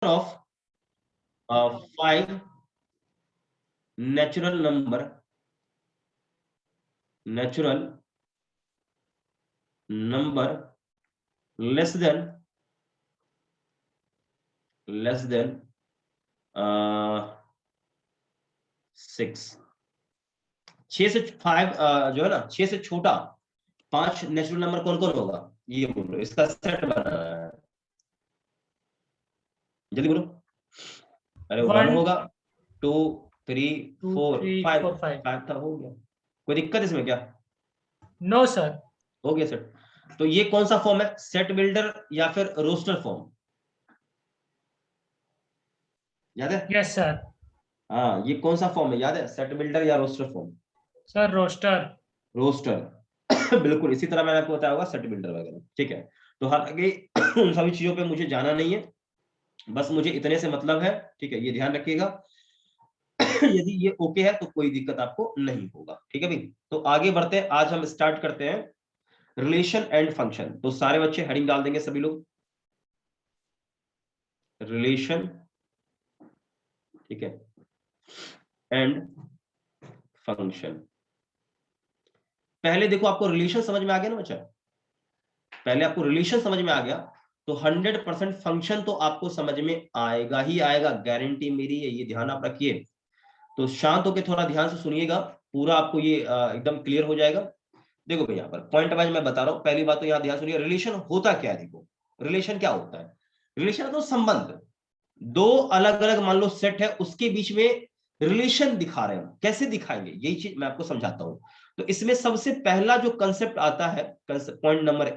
of 5 natural number less than 6। 6 से 5 जो है ना, 6 से छोटा 5 नेचुरल नंबर कौन कौन होगा, ये बोलो, इसका सेट बनाना है, जल्दी बोलो। अरे 1 होगा, 2 3 4 5 5 था, हो गया। कोई दिक्कत इसमें क्या? No sir. हो गया सेट। तो ये कौन सा फॉर्म है, सेट बिल्डर या फिर रोस्टर फॉर्म, याद है? Yes sir. हाँ, ये कौन सा फॉर्म है, याद है? सेट बिल्डर या roster form? Sir roster. Roster बिल्कुल इसी तरह मैंने आपको बताया होगा, सेट बिल्डर वगैरह, ठीक है। तो हालांकि उन सभी चीजों पे मुझे जाना नहीं है, बस मुझे इतने से मतलब है, ठीक है, ये ध्यान रखिएगा। यदि ये ओके है तो कोई दिक्कत आपको नहीं होगा, ठीक है भाई। तो आगे बढ़ते हैं, आज हम स्टार्ट करते हैं रिलेशन एंड फंक्शन। तो सारे बच्चे हेडिंग डाल देंगे सभी लोग, रिलेशन, ठीक है, एंड फंक्शन। पहले देखो, आपको रिलेशन समझ में आ गया ना बच्चा? पहले आपको रिलेशन समझ में आ गया तो 100% फंक्शन तो आपको समझ में आएगा ही आएगा, गारंटी मेरी है, ये ध्यान आप रखिए। तो शांत होकर थोड़ा ध्यान से सुनिएगा, पूरा आपको ये एकदम क्लियर हो जाएगा। देखो भाई, यहाँ पर पॉइंट वाइज मैं बता रहा हूँ। पहली बात तो यहाँ ध्यान सुनिए, रिलेशन होता क्या है। देखो रिलेशन क्या होता है, रिलेशन तो संबंध, दो अलग अलग मान लो सेट है, उसके बीच में रिलेशन दिखा रहे हैं। कैसे दिखाएंगे, यही चीज मैं आपको समझाता हूं। तो इसमें सबसे पहला जो कंसेप्ट आता है, पॉइंट नंबर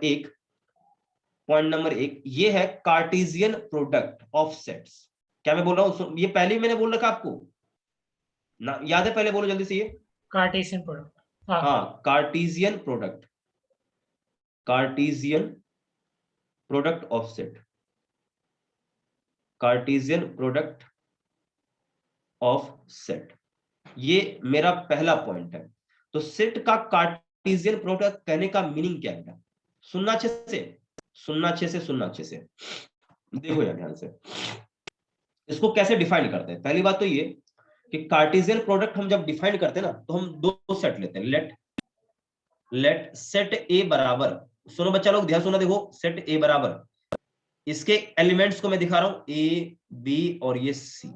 एक ये है कार्टेशियन प्रोडक्ट ऑफ सेट्स। क्या मैं बोल रहा हूं, ये पहले ही मैंने बोल रखा आपको ना, याद है? पहले बोलो जल्दी से, ये कार्टेशियन प्रोडक्ट। हाँ, Cartesian product of set, Cartesian product of set, ये मेरा पहला पॉइंट है। तो सेट का कार्टेशियन प्रोडक्ट कहने का मीनिंग क्या है? सुनना अच्छे से। देखो यार ध्यान से, इसको कैसे डिफाइन करते हैं। पहली बात तो ये कि कार्टेशियन प्रोडक्ट हम जब डिफाइन करते हैं ना, तो हम दो सेट लेते हैं। लेट सेट ए बराबर, सुनो बच्चा लोग ध्यान सुना, देखो सेट ए बराबर, इसके एलिमेंट्स को मैं दिखा रहा हूं, ए बी और ये सी,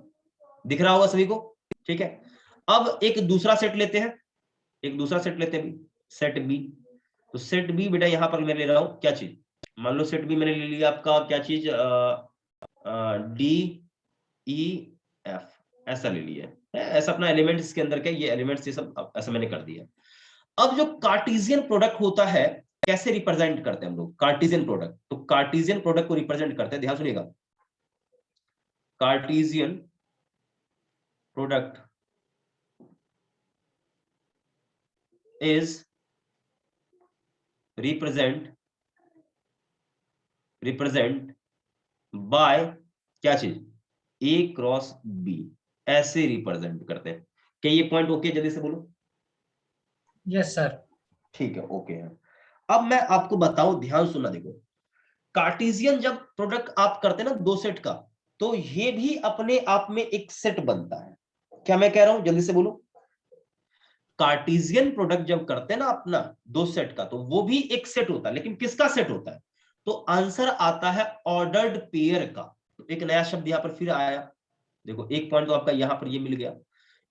दिख रहा होगा सभी को, ठीक है। अब एक दूसरा सेट लेते हैं, सेट बी। तो सेट बी बेटा यहां पर मैं ले रहा हूं क्या चीज, मान लो सेट बी मैंने ले लिया आपका क्या चीज, डी ई एफ, ऐसा ले लिया है, ऐसा अपना एलिमेंट इसके अंदर का, ये एलिमेंट्स ये सब ऐसा मैंने कर दिया। अब जो कार्टेशियन प्रोडक्ट होता है, कैसे रिप्रेजेंट करते हैं हम लोग कार्टेशियन प्रोडक्ट? तो कार्टेशियन प्रोडक्ट को रिप्रेजेंट करते हैं, ध्यान सुनिएगा, Cartesian product is represent by क्या चीज, ए क्रॉस बी, ऐसे रिप्रेजेंट करते हैं। क्या ये पॉइंट ओके? जल्दी से बोलो। Yes sir. ठीक है, ओके है। अब मैं आपको बताऊं, ध्यान सुनना, देखो कार्टेशियन जब प्रोडक्ट आप करते हैं ना दो सेट का, तो ये भी अपने आप में एक सेट बनता है। क्या मैं कह रहा हूं, जल्दी से बोलो। कार्टेशियन प्रोडक्ट जब करते हैं ना अपना दो सेट का, तो वो भी एक सेट होता है, लेकिन किसका सेट होता है? तो आंसर आता है ऑर्डर्ड पेयर का। तो एक नया शब्द यहां पर फिर आया, देखो एक पॉइंट तो आपका यहां पर ये मिल गया,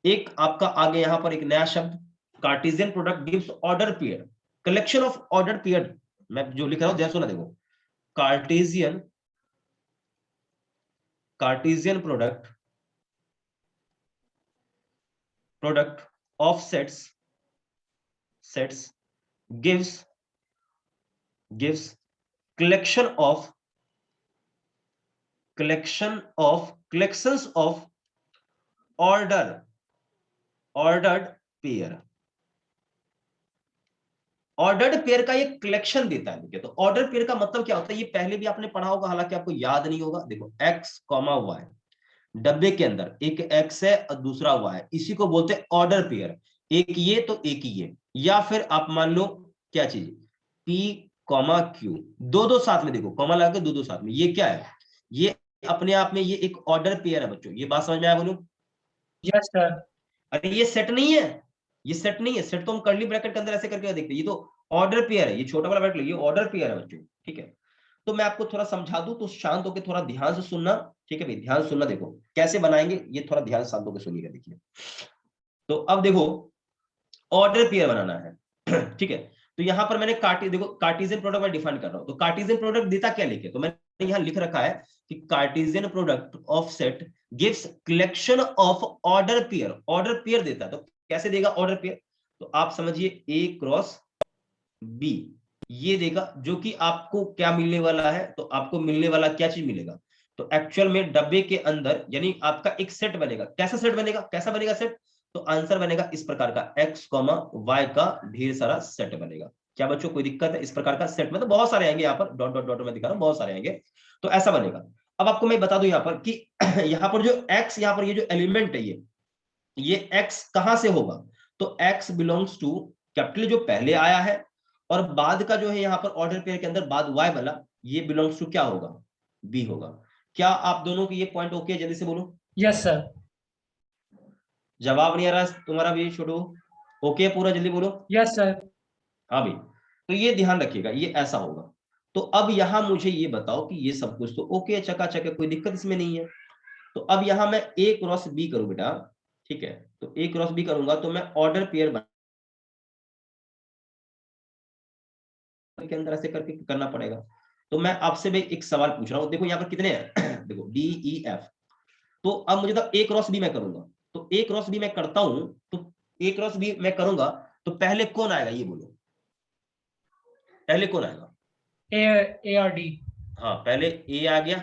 एक आपका आगे यहां पर एक नया शब्द, Cartesian product gives order pair, collection of order pair. मैं जो लिख रहा हूं ध्यान सुना, देखो Cartesian product of sets gives collections of ordered pair. Ordered pair का ये कलेक्शन देता है। तो ऑर्डर पेयर का मतलब क्या होता है, ये पहले भी आपने पढ़ा होगा, हालांकि आपको याद नहीं होगा। देखो x कॉमा वाई, डब्बे के अंदर एक x है और दूसरा y है, इसी को बोलते हैं ऑर्डर पेयर। एक ये तो एक ये, या फिर आप मान लो क्या चीज, p कॉमा q, दो साथ में, देखो कॉमा लगा के दो साथ में, ये क्या है, ये अपने आप में ये एक ऑर्डर पेयर है बच्चों, ये बात समझ में आया बोलूं? Yes sir. अरे ये सेट नहीं है, ये सेट नहीं है, सेट तो हम कर्ली ब्रैकेट के अंदर ऐसे करके देखते हैं, ये तो ऑर्डर पेयर है, ये छोटा वाला ब्रैकेट ये ऑर्डर पेयर है बच्चों, ठीक है। तो मैं आपको थोड़ा समझा दूं तो शांत होकर थोड़ा ध्यान से सुनना, ठीक है भाई, ध्यान सुनना, देखो कैसे बनाएंगे ये, थोड़ा ध्यान शांत होकर सुनिएगा। देखिए तो अब देखो ऑर्डर पेयर बनाना है ठीक है। तो यहां पर मैंने देखो कार्टेशियन प्रोडक्ट मैं डिफाइन कर रहा हूं, तो कार्टेशियन प्रोडक्ट देता क्या लिखे, तो मैंने यहां लिख रखा है कि Cartesian product of set gives collection of order pair, order pair देता है। तो कैसे देगा ऑर्डर पेयर, तो आप समझिए ए क्रॉस बी ये देगा, जो कि आपको क्या मिलने वाला है, तो आपको मिलने वाला क्या चीज मिलेगा, तो एक्चुअल में डब्बे के अंदर यानी आपका एक सेट बनेगा। कैसा सेट बनेगा, कैसा बनेगा सेट, तो आंसर बनेगा इस प्रकार का x, y का ढेर सारा सेट बनेगा। क्या बच्चों कोई दिक्कत है, इस प्रकार का सेट मतलब बहुत सारे आएंगे, यहाँ पर डॉट डॉट डॉट में दिखा रहा हूं, बहुत सारे आएंगे, तो ऐसा बनेगा। अब आपको मैं बता दूं यहाँ पर कि यहाँ पर जो x, यहाँ पर ये जो एलिमेंट है ये x कहां से होगा, तो x बिलोंग्स टू कैपिटल जो पहले आया है, और बाद का जो है यहाँ पर ऑर्डर पेयर के अंदर बाद y वाला, ये बिलोंग्स टू क्या होगा, b होगा। क्या आप दोनों की ये पॉइंट ओके है, जल्दी से बोलो। Yes sir. जवाब नहीं आ रहा तुम्हारा भी छोटू, ओके पूरा, जल्दी बोलो। Yes sir. हाँ भाई, तो ये ध्यान रखिएगा, ये ऐसा होगा। तो अब यहां मुझे ये बताओ कि ये सब कुछ तो ओके है, चकाचक है, कोई दिक्कत इसमें नहीं है। तो अब यहां मैं ए क्रॉस बी करूं बेटा, ठीक है, तो ए क्रॉस बी करूंगा तो मैं ऑर्डर पेयर के अंदर ऐसे करके करना पड़ेगा। तो मैं आपसे भाई एक सवाल पूछ रहा हूं, देखो यहाँ पर कितने हैं देखो डी ई एफ, तो अब मुझे तो ए क्रॉस बी मैं करूंगा, तो ए क्रॉस बी मैं करता हूं, तो ए क्रॉस बी मैं करूंगा, तो पहले कौन आएगा ये बोलो, पहले कौन आएगा? ए और डी। हाँ पहले ए आ गया।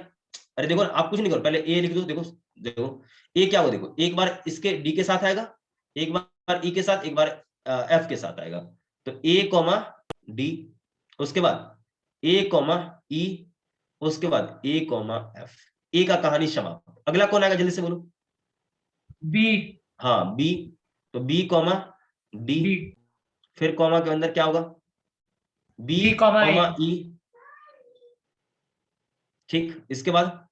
अरे देखो आप कुछ नहीं करो, पहले ए लिख दो, देखो देखो ए क्या होगा, देखो एक बार इसके डी के साथ आएगा, एक बार ई के साथ, एक बार एफ के साथ आएगा, तो ए कॉमा डी, उसके बाद ए कॉमा ई, उसके बाद ए कॉमा एफ, ए का कहानी समाप्त। अगला कौन आएगा जल्दी से बोलो? बी। हाँ बी, तो बी कॉमा डी, डी। फिर कॉमा के अंदर क्या होगा, बी डी कॉमा कॉमा ए। ई, ठीक, इसके बाद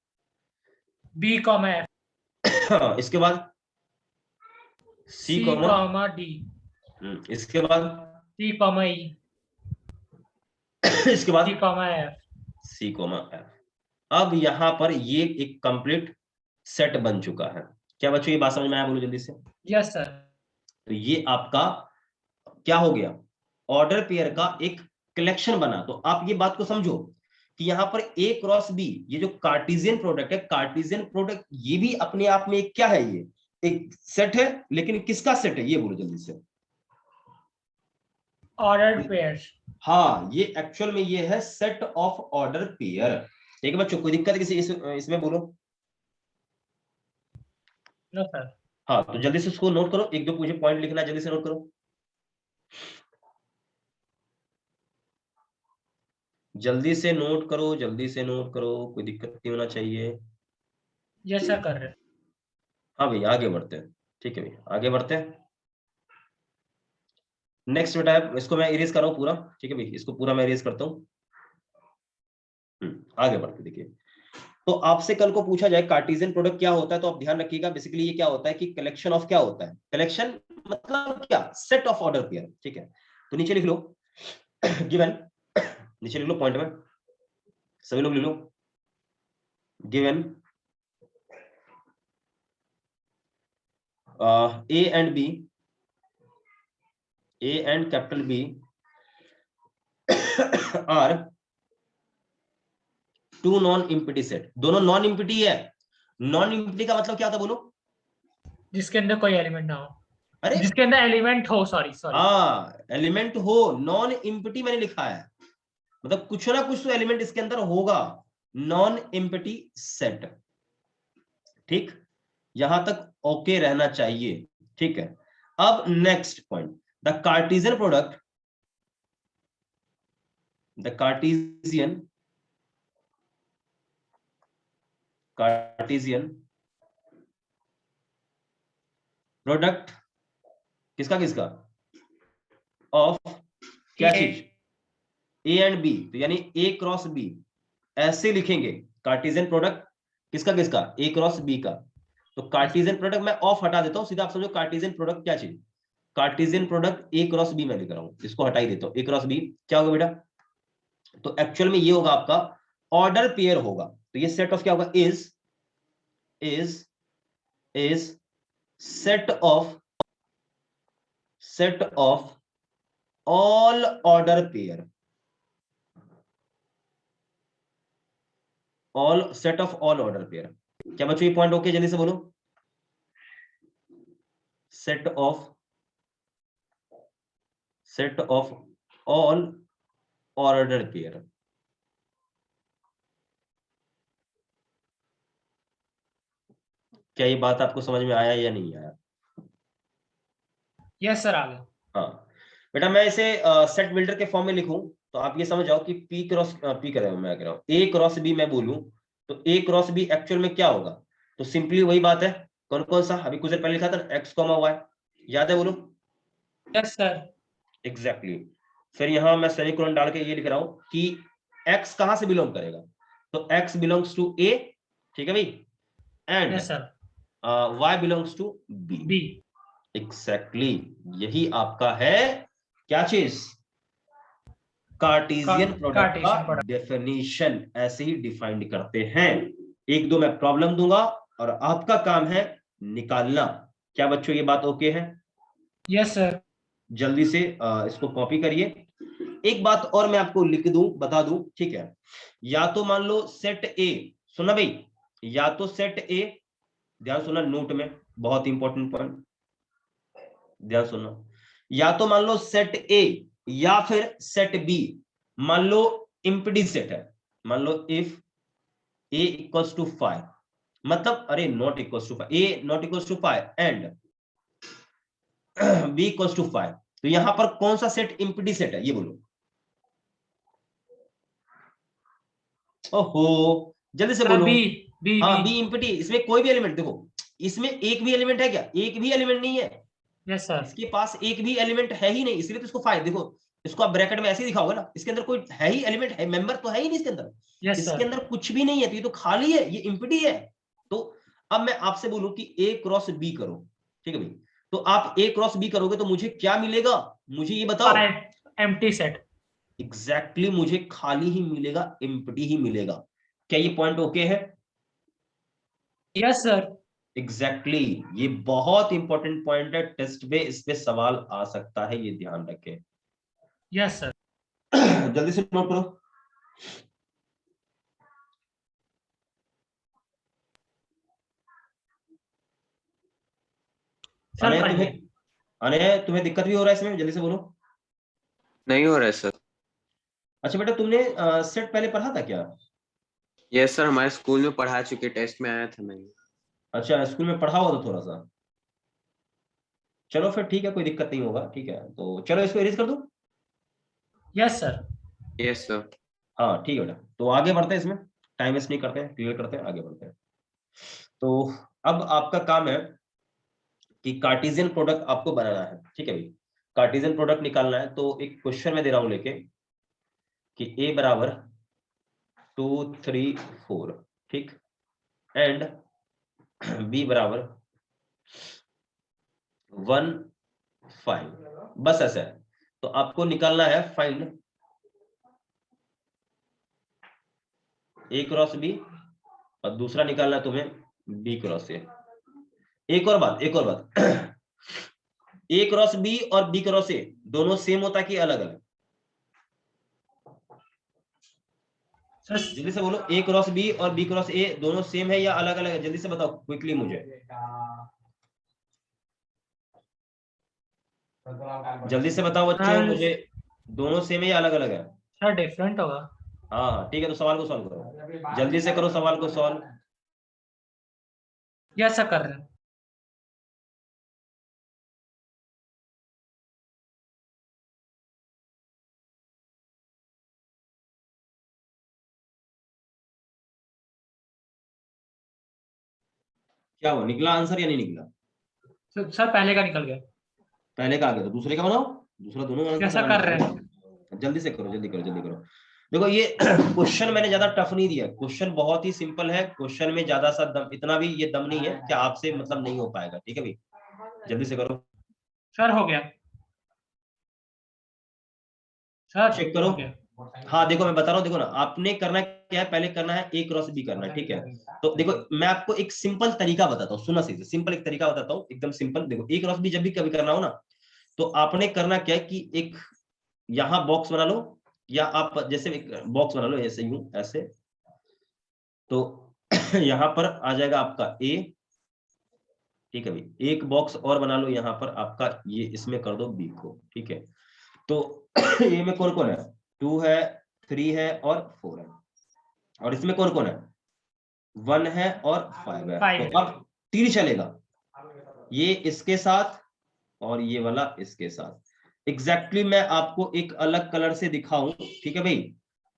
बी कॉमा एफ। हाँ, इसके बाद सी सी कॉमा, कॉमा डी। इसके बाद सी कॉमा ई। इसके बाद C comma F. C comma F. अब यहां पर ये एक कंप्लीट सेट बन चुका है। क्या बच्चों ये बात समझ में आया, बोलो जल्दी से। Yes sir. तो ये आपका क्या हो गया, ऑर्डर पेयर का एक कलेक्शन बना। तो आप ये बात को समझो कि यहां पर ए क्रॉस बी, ये जो कार्टेशियन प्रोडक्ट है, कार्टेशियन प्रोडक्ट ये भी अपने आप में एक क्या है, ये एक सेट है, लेकिन किसका सेट है ये बोलो जल्दी से। Ordered pairs. हाँ ये एक्चुअल में ये है सेट ऑफ ऑर्डर पेयर। ठीक है बच्चों, कोई दिक्कत किसी इसमें बोलो। No sir. हाँ तो जल्दी से इसको नोट करो, एक दो मुझे पॉइंट लिखना है, जल्दी से नोट करो, जल्दी से नोट करो, जल्दी से नोट करो, कोई दिक्कत नहीं होना चाहिए। यस सर कर रहे। हाँ भैया आगे बढ़ते हैं, ठीक है भैया आगे बढ़ते हैं। नेक्स्ट बेटा, इसको मैं इरेज कर रहा हूँ पूरा, ठीक है भैया, इसको पूरा मैं इरेज करता हूँ। आगे बढ़ते देखिए, तो आपसे कल को पूछा जाए कार्टेशियन प्रोडक्ट क्या होता है, तो आप ध्यान रखिएगा, बेसिकली ये क्या होता है कि कलेक्शन ऑफ क्या होता है, कलेक्शन मतलब क्या, सेट ऑफ ऑर्डर पेयर, ठीक है। तो नीचे लिख लो गिवन, नीचे लिख लो पॉइंट में, सभी लोग लिख लो, given A and B, A and capital B are two non empty set, दोनों नॉन इम्पिटी है। नॉन इम्पिटी का मतलब क्या होता है बोलो? जिसके अंदर कोई एलिमेंट ना हो। अरे जिसके अंदर एलिमेंट हो, सॉरी सॉरी। हाँ एलिमेंट हो, नॉन इम्पिटी मैंने लिखा है, मतलब कुछ ना कुछ तो एलिमेंट इसके अंदर होगा, नॉन इम्पिटी सेट, ठीक, यहां तक ओके रहना चाहिए, ठीक है। अब next point, the Cartesian product, the Cartesian product किसका किसका, ऑफ क्या चीज, ए एंड बी, तो यानी ए क्रॉस बी, ऐसे लिखेंगे कार्टेशियन प्रोडक्ट किसका किसका, ए क्रॉस बी का। तो कार्टेशियन प्रोडक्ट मैं ऑफ हटा देता हूं, सीधा आप समझो कार्टेशियन प्रोडक्ट क्या चीज, Cartesian product A cross B मैं लिख रहा हूं, इसको हटा ही देता हूं, ए क्रॉस बी क्या होगा बेटा, तो एक्चुअल में ये होगा आपका ऑर्डर पेयर होगा। तो ये सेट ऑफ क्या होगा, is set of all order pair, all set of all order pair. क्या बच्चों ये पॉइंट ओके, जल्दी से बोलो, set of all order pair. क्या ये बात आपको समझ में आया या नहीं आया? यस सर, आ गया। हाँ बेटा, मैं इसे सेट बिल्डर के फॉर्म में लिखूं तो आप ये समझ जाओ कि पी क्रॉस पी कर रहा हूं, मैं कह रहा हूं ए क्रॉस बी मैं बोलूं, तो ए क्रॉस बी एक्चुअल में क्या होगा, तो सिंपली वही बात है, कौन कौन सा अभी कुछ देर पहले लिखा था, एक्स कॉमा वाई, याद है, बोलो। Yes sir. एग्जैक्टली। फिर यहां मैं सेमीकोलन डाल के ये लिख रहा हूं कि एक्स कहां से बिलोंग करेगा, तो एक्स बिलोंग्स टू ए, ठीक है भाई, and yes sir. Y belongs to B. B. Exactly, यही आपका है क्या चीज, कार्टेशियन प्रोडक्ट का कार्टेशियन प्रोडक्ट। डेफिनेशन ऐसे ही डिफाइंड करते हैं। एक दो मैं प्रॉब्लम दूंगा और आपका काम है निकालना। क्या बच्चों ये बात ओके है? Yes sir. जल्दी से इसको कॉपी करिए। एक बात और मैं आपको लिख दूं, बता दूं, ठीक है, या तो मान लो सेट ए, सुना भाई, या तो सेट ए, ध्यान सुनना नोट में, बहुत इंपॉर्टेंट पॉइंट, ध्यान सुनना, या तो मान लो सेट ए या फिर सेट बी, मान लो इम्पीडी सेट है, मान लो इफ ए इक्वल्स टू 5, मतलब अरे not equals to 5, A not equals to 5 and B equals to 5, तो यहां पर कौन सा सेट इम्पीडी सेट है ये बोलो। ओहो, जल्दी से सर बोलो। बी। बी हाँ बी। बी इम्पीडी, इसमें कोई भी एलिमेंट देखो, इसमें एक भी एलिमेंट है क्या, एक भी एलिमेंट नहीं है, यस सर। इसके पास एक भी एलिमेंट है ही नहीं, इसलिए तो इसको 5 देखो, इसको आप ब्रैकेट में ऐसे ही दिखाओगे ना, इसके अंदर कोई है ही एलिमेंट है, मेंबर तो है ही नहीं इसके अंदर, यस इसके सर। अंदर कुछ भी नहीं है, तो ये तो खाली है, ये इम्पीडी है। तो अब मैं आपसे बोलूं कि ए क्रॉस बी करो, ठीक है भाई, तो आप ए क्रॉस बी करोगे तो मुझे क्या मिलेगा, मुझे ये बताओ। Empty set. एग्जैक्टली, मुझे खाली ही मिलेगा, एम्प्टी ही मिलेगा। क्या ये पॉइंट ओके है? Yes sir. एग्जैक्टली ये बहुत इंपॉर्टेंट पॉइंट है, टेस्ट पे इस पे सवाल आ सकता है, ये ध्यान रखें। Yes sir. जल्दी से नोट करो। सर पढ़िए। अने तुम्हें दिक्कत भी हो रहा है इसमें, जल्दी से बोलो। नहीं हो रहा है सर। अच्छा बेटा, तुमने सेट पहले पढ़ा था क्या? यस सर, हमारे स्कूल में पढ़ा चुके, टेस्ट में आया था नहीं। अच्छा, स्कूल में पढ़ा हुआ था थोड़ा सा, चलो फिर ठीक है, कोई दिक्कत नहीं होगा, ठीक है, तो चलो इसको इरेज कर दो। Yes sir. Yes sir. हाँ ठीक है बेटा, तो आगे बढ़ते हैं, इसमें टाइम वेस्ट नहीं करते हैं, क्लियर करते हैं, आगे बढ़ते हैं। तो अब आपका काम है कि कार्टेशियन प्रोडक्ट आपको बनाना है, ठीक है भाई, कार्टेशियन प्रोडक्ट निकालना है, तो एक क्वेश्चन में दे रहा हूं लेके कि a बराबर 2 3 4, ठीक, एंड b बराबर 1 5, बस ऐसा है। तो आपको निकालना है फाइंड a क्रॉस b, और दूसरा निकालना है तुम्हें b क्रॉस a। एक और बात a क्रॉस b और b क्रॉस a दोनों सेम होता है कि अलग अलग? जल्दी से बोलो, a क्रॉस b और b क्रॉस a दोनों सेम है या अलग अलग है, जल्दी से बताओ क्विकली मुझे, जल्दी से बताओ बच्चों मुझे, दोनों सेम है या अलग अलग है? सर डिफरेंट होगा। हाँ हाँ ठीक है, तो सवाल को सॉल्व करो, जल्दी से करो सवाल को सॉल्व। यस सर, कर रहे हैं। क्या हुआ, निकला आंसर या नहीं निकला? सर पहले का निकल गया। पहले का आ गया तो दूसरे का बनाओ, दूसरा दोनों आंसर यस सर, बनाना कर रहे हैं। है। जल्दी से करो, जल्दी करो, जल्दी करो। देखो ये क्वेश्चन मैंने ज्यादा टफ नहीं दिया, क्वेश्चन बहुत ही सिंपल है, क्वेश्चन में ज्यादा सा दम, इतना भी ये दम नहीं है कि आपसे मतलब नहीं हो पाएगा, ठीक है भाई, जल्दी से करो। सर हो गया सर, चेक करो। हो गया। हाँ देखो मैं बता रहा हूँ, देखो ना, आपने करना क्या है, पहले करना है ए क्रॉस बी करना है, ठीक है। तो देखो मैं आपको एक सिंपल तरीका बताता हूँ, सुनना सही से, सिंपल एक तरीका बताता हूँ, एकदम सिंपल। देखो ए क्रॉस बी जब भी कभी करना हो ना, तो आपने करना क्या है कि एक यहाँ बॉक्स बना लो, या आप जैसे एक बॉक्स बना लो ऐसे, यूं ऐसे, तो यहाँ पर आ जाएगा आपका ए, ठीक है भाई। एक बॉक्स और बना लो यहाँ पर आपका, ये इसमें कर दो बी को, ठीक है। तो ये में कौन कौन है, 2 है, 3 है और 4 है, और इसमें कौन कौन है, 1 है और 5 है। 5 तो अब तीर चलेगा, ये इसके साथ और ये वाला इसके साथ। एग्जैक्टली मैं आपको एक अलग कलर से दिखाऊं, ठीक है भाई।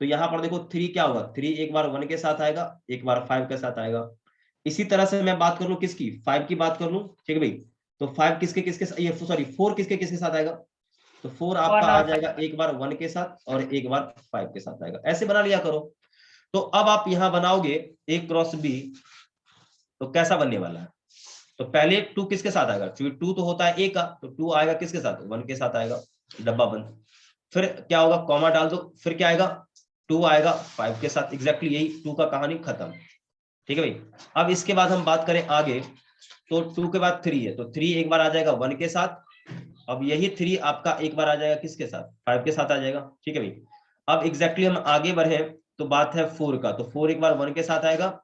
तो यहाँ पर देखो 3 क्या होगा, 3 एक बार 1 के साथ आएगा, एक बार 5 के साथ आएगा। इसी तरह से मैं बात कर लूं किसकी, 5 की बात कर लूं, ठीक है भाई। तो 5 किसके किसके, ये सॉरी 4 किसके किसके साथ आएगा, तो 4 आपका 1 आ और जाएगा एक बार 1 के साथ और एक बार 5 के साथ आएगा, ऐसे बना लिया करो। तो अब आप यहां बनाओगे ए क्रॉस बी, तो कैसा बनने वाला है, तो पहले 2 किसके साथ आएगा, क्योंकि 2 तो होता है ए का, तो 2 आएगा किसके साथ, 1 के साथ आएगा, डब्बा बंद। फिर क्या होगा, कॉमा डाल दो, फिर क्या आएगा, 2 आएगा 5 के साथ, एग्जैक्टली यही 2 का कहानी खत्म, ठीक है भाई। अब इसके बाद हम बात करें आगे, तो 2 के बाद 3 है, तो 3 एक बार आ जाएगा 1 के साथ, अब यही 3 आपका एक बार आ जाएगा किसके साथ, 5 के साथ आ जाएगा, ठीक है भाई। अब एग्जैक्टली हम आगे बढ़े, तो बात है 4 का, तो 4 एक बार 1 के साथ आएगा,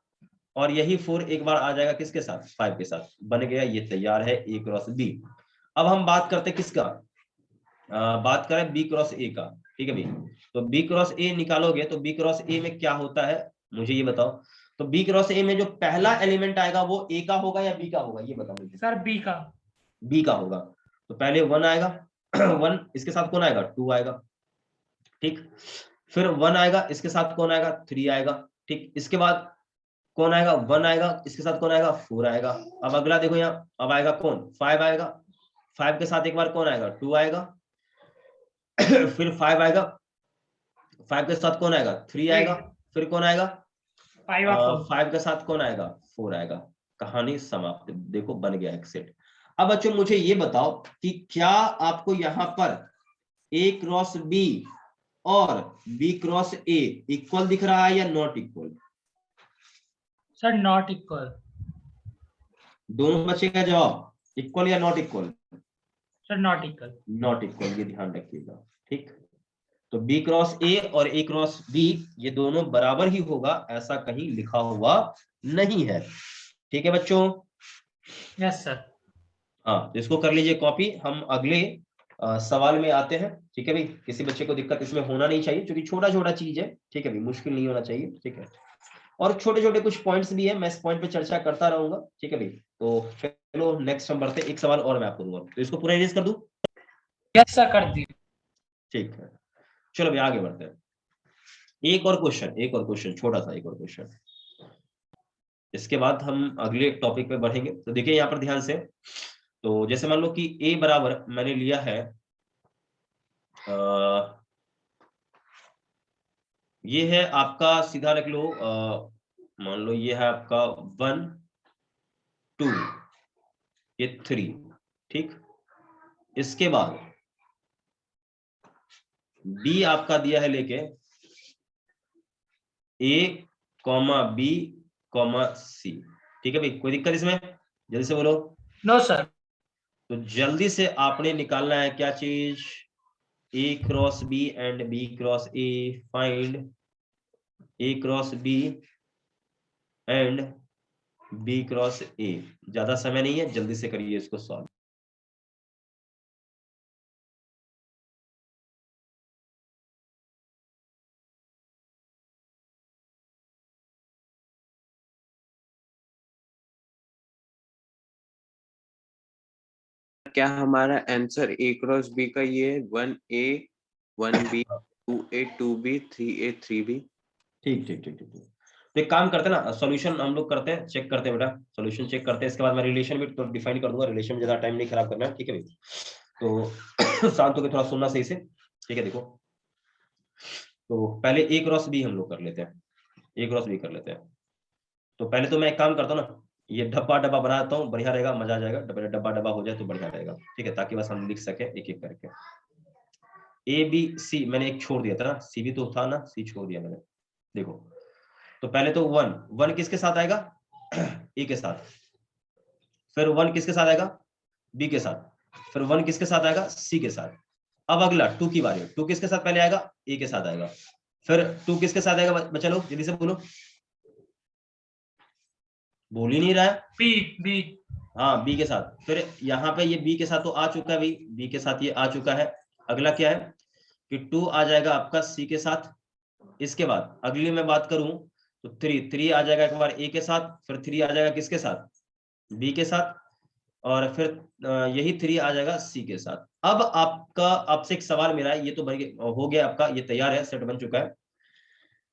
और यही 4 एक बार आ जाएगा किसके साथ, 5 के साथ। बन गया, ये तैयार है ए क्रॉस बी। अब हम बात करते हैं किसका, बात करें बी क्रॉस ए का, ठीक है भाई। तो बी क्रॉस ए निकालोगे, तो बी क्रॉस ए में क्या होता है, मुझे ये बताओ। तो बी क्रॉस ए में जो पहला एलिमेंट आएगा वो ए का होगा या बी का होगा, ये बताओ मुझे। सर बी का। बी का होगा, तो पहले 1 आएगा 1, इसके साथ कौन आएगा, 2 आएगा, ठीक। फिर 1 आएगा, इसके साथ कौन आएगा, 3 आएगा, ठीक। इसके बाद कौन आएगा, 1 आएगा, इसके साथ कौन आएगा, 4 आएगा। अब अगला देखो यहाँ, अब आएगा कौन, 5 आएगा, 5 के साथ एक बार कौन आएगा, 2 आएगा फिर 5 आएगा, 5 के साथ कौन आएगा, 3 आएगा, फिर कौन आएगा, 5 और 4। 5 के साथ कौन आएगा, 4 आएगा। कहानी समाप्त, देखो बन गया एक सेट। अब बच्चों मुझे ये बताओ कि क्या आपको यहाँ पर ए क्रॉस बी और बी क्रॉस ए इक्वल दिख रहा है या not equal, sir not equal. दोनों बच्चे का जवाब, इक्वल या not equal, sir not equal. Not equal, ये ध्यान रखिएगा, ठीक। तो बी क्रॉस ए और ए क्रॉस बी ये दोनों बराबर ही होगा, ऐसा कहीं लिखा हुआ नहीं है, ठीक है बच्चों। Yes sir. हाँ तो इसको कर लीजिए कॉपी, हम अगले सवाल में आते हैं, ठीक है भाई। किसी बच्चे को दिक्कत इसमें होना नहीं चाहिए, क्योंकि छोटा छोटा चीज है, ठीक है भाई, मुश्किल नहीं होना चाहिए, ठीक है। और छोटे छोटे कुछ पॉइंट्स भी है, मैं इस पॉइंट पे चर्चा करता रहूंगा, ठीक है भाई। तो चलो नेक्स्ट हम बढ़ते, एक सवाल और मैं आपको दूंगा, तो इसको पूरा इरेज कर दूं, यस सर कर दी। ठीक है। चलो भाई आगे बढ़ते हैं, एक और क्वेश्चन, एक और क्वेश्चन, छोटा सा एक और क्वेश्चन, इसके बाद हम अगले टॉपिक पे बढ़ेंगे। तो देखिए यहाँ पर ध्यान से, तो जैसे मान लो कि a बराबर मैंने लिया है, ये है आपका, सीधा रख लो, मान लो ये है आपका 1 2, ये 3, ठीक। इसके बाद b आपका दिया है लेके a comma b comma c, ठीक है भाई, कोई दिक्कत इसमें, जल्दी से बोलो। No sir. तो जल्दी से आपने निकालना है क्या चीज, a cross b and b cross a, find a cross b and b cross a। ज्यादा समय नहीं है, जल्दी से करिए इसको सॉल्व। क्या हमारा आंसर ए क्रॉस बी का ये है 1A 1B 2A 2B 3A 3B। ठीक ठीक ठीक ठीक ठीक। तो एक काम करते हैं ना, सॉल्यूशन हम लोग करते हैं, चेक करते हैं बेटा, सॉल्यूशन चेक करते हैं, इसके बाद मैं रिलेशन भी तो डिफाइन कर दूंगा, रिलेशन में ज्यादा टाइम नहीं खराब करना है, ठीक है भाई। तो शांत होकर थोड़ा सुनना सही से, ठीक है। देखो तो पहले ए क्रॉस बी हम लोग कर लेते हैं, ए क्रॉस बी कर लेते हैं। तो पहले तो मैं एक काम करता हूँ ना, ये डब्बा डब्बा बनाता हूँ, बढ़िया रहेगा, मजा आ जाएगा। डब्बा डब्बा डब्बा हो जाए तो बढ़िया रहेगा, ठीक है, ताकि बस हम लिख सके एक एक करके। ए बी सी मैंने एक छोड़ दिया था ना, सी भी तो था ना, सी छोड़ दिया मैंने। देखो तो पहले तो वन किसके साथ आएगा? ए के साथ। फिर वन किसके साथ आएगा? बी के साथ। फिर वन किसके साथ आएगा? सी के साथ। अब अगला टू की बारी, टू किसके साथ पहले आएगा? ए के साथ आएगा। फिर टू किसके साथ आएगा? बच्चा लोग जल्दी से बोलो, बोल ही नहीं रहा है। बी बी हाँ बी के साथ। फिर यहाँ पे ये बी के साथ तो आ चुका है भाई, बी के साथ ये आ चुका है। अगला क्या है कि टू आ जाएगा आपका सी के साथ। इसके बाद अगली मैं बात करूं तो थ्री आ जाएगा एक बार ए के साथ। फिर थ्री आ जाएगा किसके साथ? बी के साथ। और फिर यही थ्री आ जाएगा सी के साथ। अब आपका आपसे एक सवाल मेरा है, ये तो हो गया आपका, ये तैयार है, सेट बन चुका है।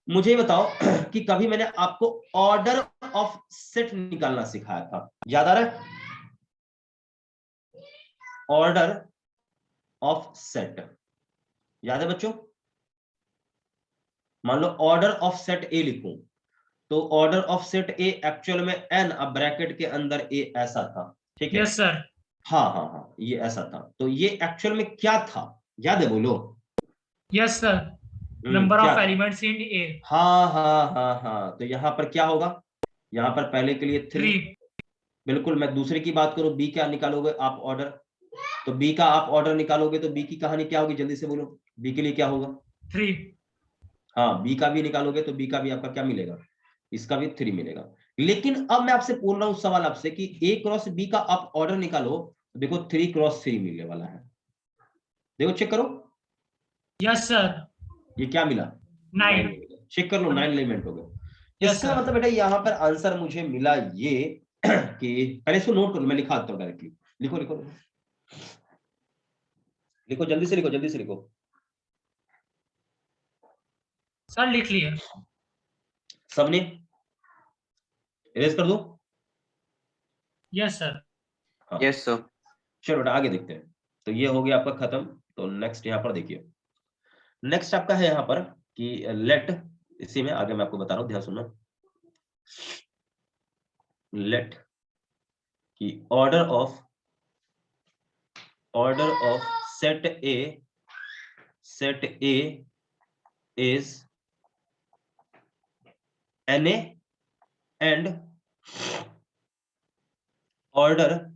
मुझे बताओ कि कभी मैंने आपको ऑर्डर ऑफ सेट निकालना सिखाया था, याद आ रहा है? ऑर्डर ऑफ सेट याद है बच्चों? मान लो ऑर्डर ऑफ सेट ए लिखूं तो order of set A actual में एन, अब ब्रैकेट के अंदर ए ऐसा था, ठीक है? Yes sir. हाँ हाँ हाँ, ये ऐसा था। तो ये एक्चुअल में क्या था, याद है? बोलो। यस सर, नंबर क्या ऑफ था? एलिमेंट्स इन ए। हाँ हाँ हाँ हाँ, तो यहाँ पर क्या होगा? यहाँ पर पहले के लिए थ्री। 3। बिल्कुल। मैं दूसरे की बात करूं, बी क्या निकालोगे आप ऑर्डर? तो बी का आप ऑर्डर निकालोगे तो बी की कहानी क्या होगी? जल्दी से बोलो, बी के लिए क्या होगा? 3। हाँ, बी का भी निकालोगे तो बी का भी आपका क्या मिलेगा? इसका भी थ्री मिलेगा। लेकिन अब मैं आपसे बोल रहा हूं सवाल आपसे कि ए क्रॉस बी का आप ऑर्डर निकालो तो देखो 3 क्रॉस 3 मिलने वाला है। देखो चेक करो, यस सर। ये क्या मिला? 9। चेक कर लो, 9 एलिमेंट हो गए। यस इसका सर। मतलब बेटा यहाँ पर आंसर मुझे मिला ये कि पहले इसको नोट करो, मैं लिखा देता हूँ डायरेक्टली। लिखो लिखो लिखो, जल्दी से लिखो, जल्दी से लिखो। सर लिख लिए। सबने इरेज कर दो? Yes sir. हाँ यस सर। चलो बेटा आगे देखते हैं। तो ये हो गया आपका खत्म। तो नेक्स्ट यहाँ पर देखिए, नेक्स्ट आपका है यहाँ पर कि लेट, इसी में आगे मैं आपको बता रहा हूँ, ध्यान सुनना। लेट की order of set A is NA and order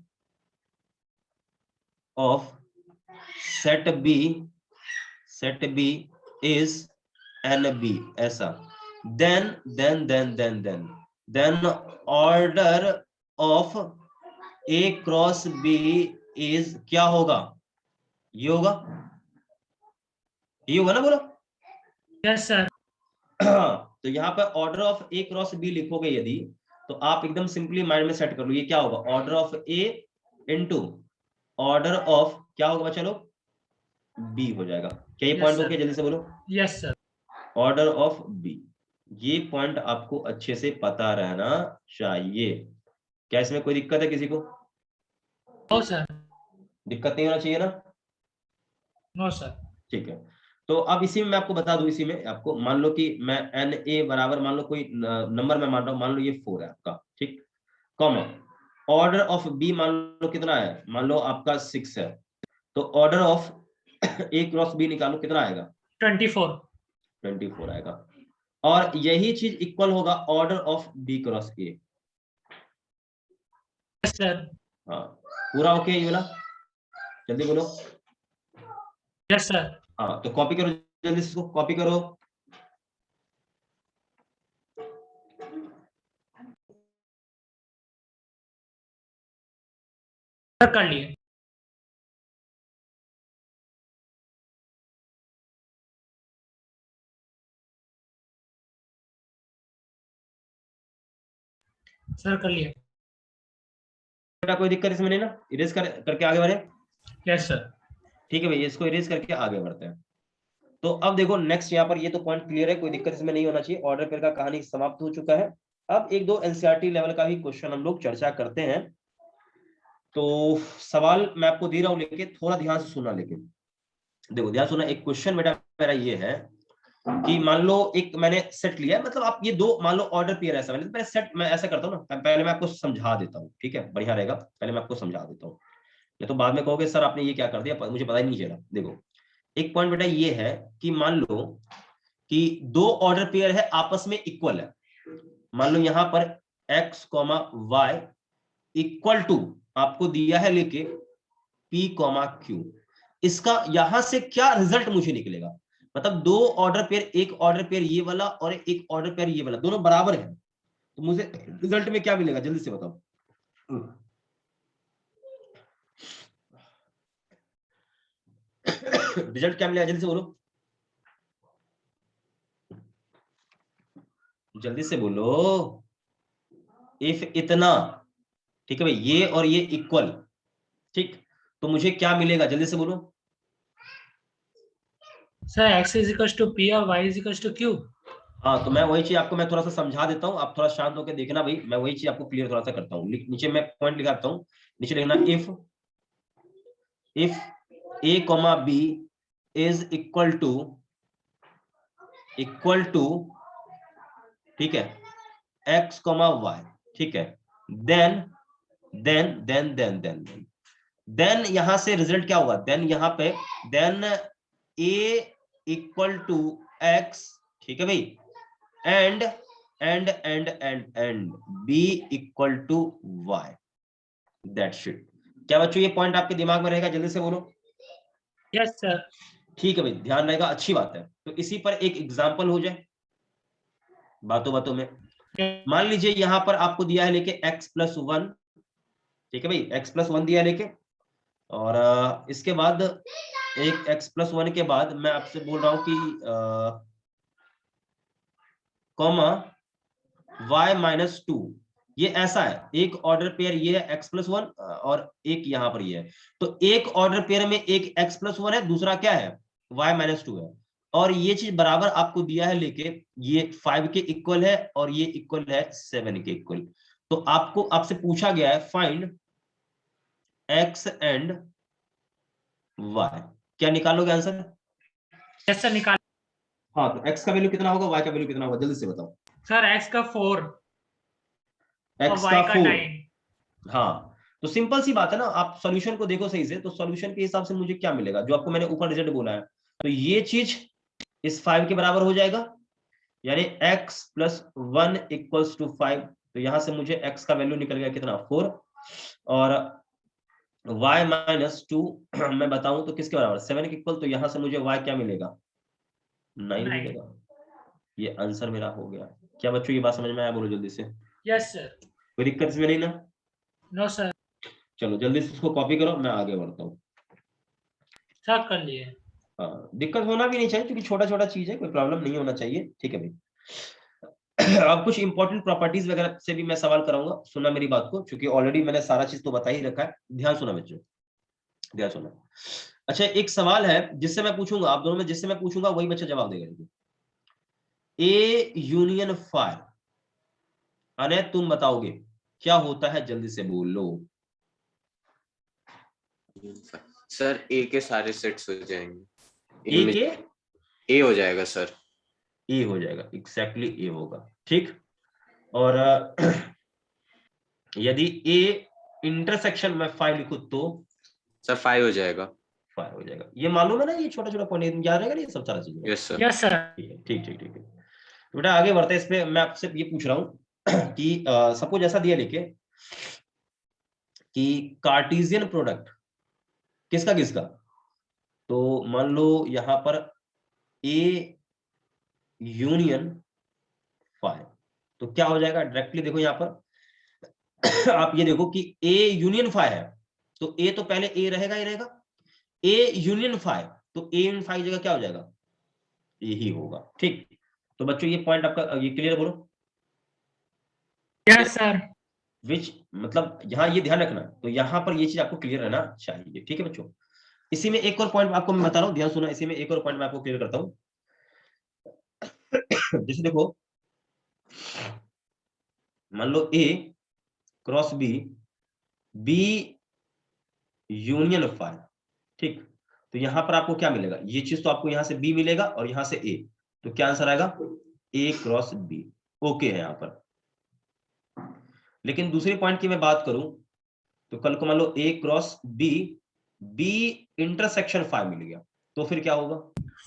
of set B is NB, ऐसा। then order of A cross B is क्या होगा? ये होगा, ये होगा ना, बोलो। Yes sir. तो यहाँ पर order of A cross B लिखोगे यदि, तो आप एकदम सिंपली माइंड में सेट कर लो, ये क्या होगा? Order of A into order of क्या होगा बच्चा लोग? बी हो जाएगा। क्या ये पॉइंट ओके? जल्दी से बोलो। Yes sir. Order of B, ये पॉइंट आपको अच्छे से पता रहना चाहिए। क्या इसमें कोई दिक्कत है किसी को? No sir. दिक्कत नहीं होना चाहिए ना? No sir. ठीक है। तो अब इसी में मैं आपको बता दूं, इसी में आपको मान लो कि मैं NA बराबर, मान लो कोई नंबर मैं मान रहा हूं, मान लो ये 4 है आपका, ठीक, कॉमा ऑर्डर ऑफ बी मान लो कितना है? मान लो आपका 6 है। तो order of A cross B निकालो, कितना आएगा? 24 आएगा। और यही चीज इक्वल होगा order of B cross A. Yes sir. हाँ पूरा ओके ये वाला? जल्दी बोलो। Yes sir. हाँ तो कॉपी करो, जल्दी से इसको कॉपी करो। सर कर लिए। सर कर लिए। बेटा कोई दिक्कत इसमें नहीं ना? इरेज करके आगे बढ़े? Yes sir. ठीक है भैया, इसको इरेज करके आगे बढ़ते हैं। तो अब देखो नेक्स्ट यहाँ पर, ये तो पॉइंट क्लियर है, कोई दिक्कत इसमें नहीं होना चाहिए। ऑर्डर पेयर का कहानी समाप्त हो चुका है। अब एक दो एनसीईआरटी लेवल का भी क्वेश्चन हम लोग चर्चा करते हैं। तो सवाल मैं आपको दे रहा हूं, लेके थोड़ा ध्यान से सुनना। लेकिन देखो ध्यान सुनना, एक क्वेश्चन बेटा मेरा ये है कि मान लो एक मैंने सेट लिया है, मतलब आप ये दो मान लो ऑर्डर पेयर ऐसा, मैंने सेट मैं ऐसा करता हूँ ना, पहले मैं आपको समझा देता हूँ, ठीक है, बढ़िया रहेगा, पहले मैं आपको समझा देता हूँ, नहीं तो बाद में कहोगे सर आपने ये क्या कर दिया, मुझे पता ही नहीं चला। देखो एक पॉइंट बेटा ये है कि मान लो कि दो ऑर्डर पेयर है आपस में इक्वल है, मान लो यहां पर x, y इक्वल टू आपको दिया है लेके p, q, इसका यहां से क्या रिजल्ट मुझे निकलेगा, मतलब दो ऑर्डर पेयर, एक ऑर्डर पेयर ये वाला और एक ऑर्डर पेयर ये वाला, दोनों बराबर है, तो मुझे रिजल्ट में क्या मिलेगा जल्दी से बताओ। रिजल्ट क्या मिलेगा जल्दी से बोलो, जल्दी से बोलो। इफ इतना, ठीक है भाई, ये और ये इक्वल, ठीक, तो मुझे क्या मिलेगा जल्दी से बोलो। Sir x is equal to p और y is equal to q। हाँ तो मैं वही चीज आपको मैं थोड़ा सा समझा देता हूँ, आप थोड़ा शांत होकर देखना भाई, मैं वही चीज आपको क्लियर थोड़ा सा करता हूँ। नीचे मैं पॉइंट लिखाता हूँ, नीचे लिखना if a, b is equal to, ठीक है, x, y, ठीक है, देन देन यहां से रिजल्ट क्या होगा, देन यहां पे then a equal to x, ठीक है भाई, and b equal to y, that's it. क्या बच्चों ये पॉइंट आपके दिमाग में रहेगा जल्दी से बोलो। Yes sir. ठीक है भाई, ध्यान रहेगा, अच्छी बात है। तो इसी पर एक एग्जांपल हो जाए बातों बातों में। मान लीजिए यहां पर आपको दिया है लेके x+1, ठीक है भाई, x+1 दिया है लेके, और इसके बाद एक x+1 के बाद मैं आपसे बोल रहा हूं कि कॉमा y-2, ये ऐसा है, एक ऑर्डर पेयर ये है x+1 और एक यहां पर ये है, तो एक ऑर्डर पेयर में एक x+1 है, दूसरा क्या है y-2 है, और ये चीज बराबर आपको दिया है लेके, ये 5 के इक्वल है और ये इक्वल है 7 के इक्वल। तो आपको आपसे पूछा गया है फाइंड x एंड y, क्या निकालोगे आंसर। यस सर निकाल। हाँ तो x का वैल्यू कितना होगा, y का वैल्यू कितना होगा, जल्दी से बताओ। सर x का 4 और x y का का 4, 9। हाँ तो सिंपल सी बात है ना, आप सॉल्यूशन को देखो सही से, तो सॉल्यूशन के हिसाब से मुझे क्या मिलेगा, जो आपको मैंने ऊपर रिजल्ट बोला है, तो ये चीज इस 5 के बराबर हो जाएगा, यानी x+1 इक्वल्स टू 5, तो यहां से मुझे x का वैल्यू निकल गया कितना 4, और y-2 मैं बताऊं तो किसके बराबर 7 के इक्वल, तो यहां से मुझे y क्या मिलेगा 9 मिलेगा। ये आंसर मेरा हो गया। क्या बच्चों ये बात समझ में आया, बोलो जल्दी से। Yes sir. कोई दिक्कत इसमें नहीं ना। No sir. चलो जल्दी से इसको कॉपी करो, मैं आगे बढ़ता हूँ। सर कर लिए। हाँ दिक्कत होना भी नहीं चाहिए, क्योंकि छोटा छोटा चीज है, कोई प्रॉब्लम नहीं होना चाहिए, ठीक है भाई। अब कुछ इंपॉर्टेंट प्रॉपर्टीज वगैरह से भी मैं सवाल कराऊंगा, सुना मेरी बात को, क्योंकि ऑलरेडी मैंने सारा चीज तो बता ही रखा है, ध्यान सुना बच्चों, ध्यान सुना। अच्छा एक सवाल है जिससे मैं पूछूंगा, आप दोनों में जिससे मैं पूछूंगा वही बच्चा जवाब देगा। ए यूनियन फाइव, अने तुम बताओगे क्या होता है, जल्दी से बोलो। सर ए के सारे सेट्स हो जाएंगे, ए इनमें के ए हो जाएगा सर। ए हो जाएगा, एग्जैक्टली ए होगा, ठीक। और यदि ए इंटरसेक्शन में 5 लिखूं तो सर 5 हो जाएगा। 5 हो जाएगा। ये मालूम है ना, ये छोटा छोटा पॉइंट याद रहेगा ना, ये सब सारा चीजें। Yes sir. Yes sir. ठीक है, ठीक ठीक ठीक है। तो बेटा आगे बढ़ते हैं, इस पे मैं आपसे ये पूछ रहा हूँ कि सपोज ऐसा दिया लेके कि कार्टेशियन प्रोडक्ट किसका किसका, तो मान लो यहां पर ए यूनियन 5, तो क्या हो जाएगा डायरेक्टली देखो यहां पर आप ये देखो कि ए यूनियन 5 है, तो ए तो पहले ए रहेगा ही रहेगा, ए यूनियन 5, तो ए यूनियन 5 जगह क्या हो जाएगा ए ही होगा, ठीक। तो बच्चों ये पॉइंट आपका ये क्लियर बोलो। Yes sir. विच मतलब यहाँ ये ध्यान रखना, तो यहाँ पर ये चीज आपको क्लियर रहना चाहिए, ठीक है बच्चों। इसी में एक और पॉइंट आपको मैं बता रहा हूँ, ध्यान सुना, इसी में एक और पॉइंट मैं आपको क्लियर करता हूँ। जैसे देखो मान लो ए क्रॉस बी, बी यूनियन 5, ठीक, तो यहां पर आपको क्या मिलेगा, ये चीज तो आपको यहां से बी मिलेगा और यहां से ए, तो क्या आंसर आएगा? ए क्रॉस बी। ओके है यहां पर। लेकिन दूसरे पॉइंट की मैं बात करूं तो कल को मान लो ए क्रॉस बी, बी इंटरसेक्शन 5 मिल गया, तो फिर क्या होगा?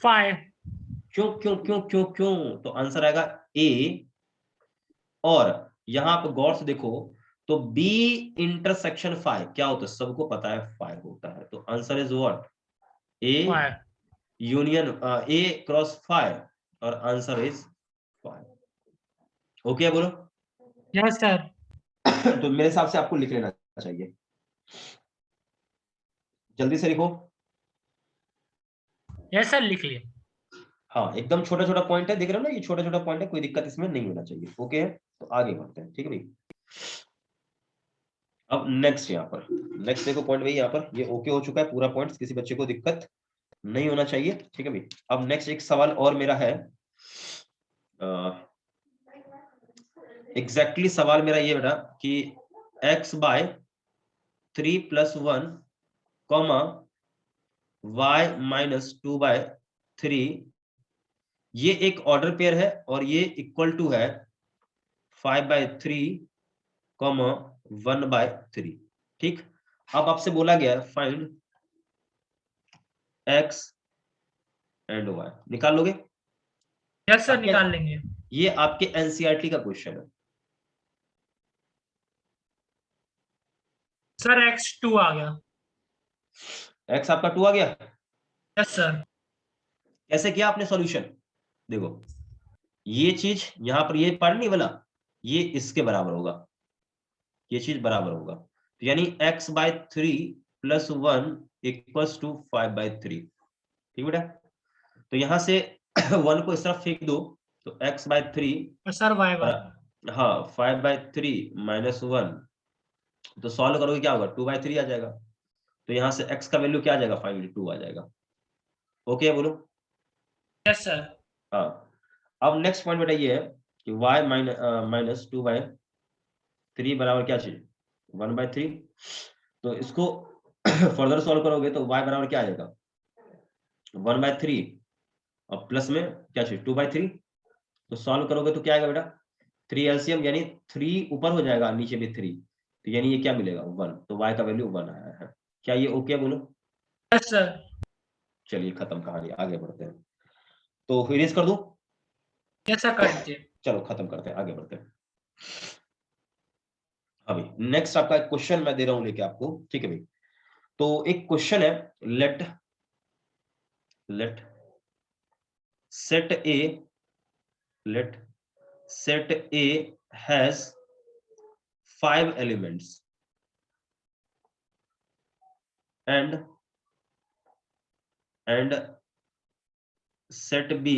5 क्यों क्यों क्यों क्यों क्यों? तो आंसर आएगा ए, और यहां पर गौर से देखो तो बी इंटरसेक्शन 5 क्या होता है? सबको पता है 5 होता है। तो answer is what? A 5 union A cross 5, और आंसर इज 5। ओके बोलो। Yes sir. तो मेरे हिसाब से आपको लिख लेना चाहिए, जल्दी से लिखो। यस सर, लिख लिए। हाँ, एकदम छोटा छोटा पॉइंट है, देख रहे हो ना, ये छोटा छोटा पॉइंट है, कोई दिक्कत इसमें नहीं होना चाहिए। ओके है, तो आगे बढ़ते हैं। ठीक है भाई। अब नेक्स्ट यहाँ पर, नेक्स्ट देखो पॉइंट भाई, यहाँ पर ये ओके हो चुका है पूरा पॉइंट, किसी बच्चे को दिक्कत नहीं होना चाहिए। ठीक है भाई। अब नेक्स्ट एक सवाल और मेरा है, एग्जैक्टली सवाल मेरा ये बेटा कि x by 3 + 1 comma y - 2 by 3, ये एक ऑर्डर पेयर है और ये इक्वल टू है 5/3 कॉमा 1/3। ठीक। अब आपसे बोला गया है फाइंड x एंड y, निकाल लोगे? यस सर, आपके निकाल लेंगे। ये आपके एनसीईआरटी का क्वेश्चन है। सर x2 आ गया। x आपका 2 आ गया। Yes sir. कैसे किया आपने सॉल्यूशन? देखो, ये चीज यहां पर ये पार्ट नहीं बना, ये इसके बराबर होगा, ये चीज बराबर होगा, तो यानी x/3 + 1 = 5/3। ठीक बेटा। तो यहां से 1 को इस तरफ फेंक दो, तो x/3 और सर y और बार। हाँ 5/3 - 1, तो सॉल्व करोगे क्या होगा? 2/3 आ जाएगा। तो यहां से x का वैल्यू क्या आ जाएगा? फाइनली 2 आ जाएगा। ओके बोलो। Yes sir. हाँ। अब नेक्स्ट पॉइंट बेटा ये है कि y - 2/3 बराबर क्या चीज? 1/3। तो इसको फर्दर सॉल्व करोगे तो y बराबर क्या आ जाएगा? 1/3 और प्लस में क्या चीज? 2/3। तो सॉल्व करोगे तो क्या आएगा बेटा? 3 एलसीएम, यानी 3 ऊपर हो जाएगा, नीचे भी 3, तो यानी ये क्या मिलेगा? 1। तो y का वैल्यू 1 आया है। क्या ये ओके बोलो? Yes sir. चलिए खत्म कहानी, आगे बढ़ते हैं। तो इरेज कर दूं? यस सर, कर दीजिए। चलो खत्म करते हैं, आगे बढ़ते हैं। अभी नेक्स्ट आपका क्वेश्चन मैं दे रहा हूं लेके आपको। ठीक है भाई। तो एक क्वेश्चन है, let let set A let set A has 5 elements and set B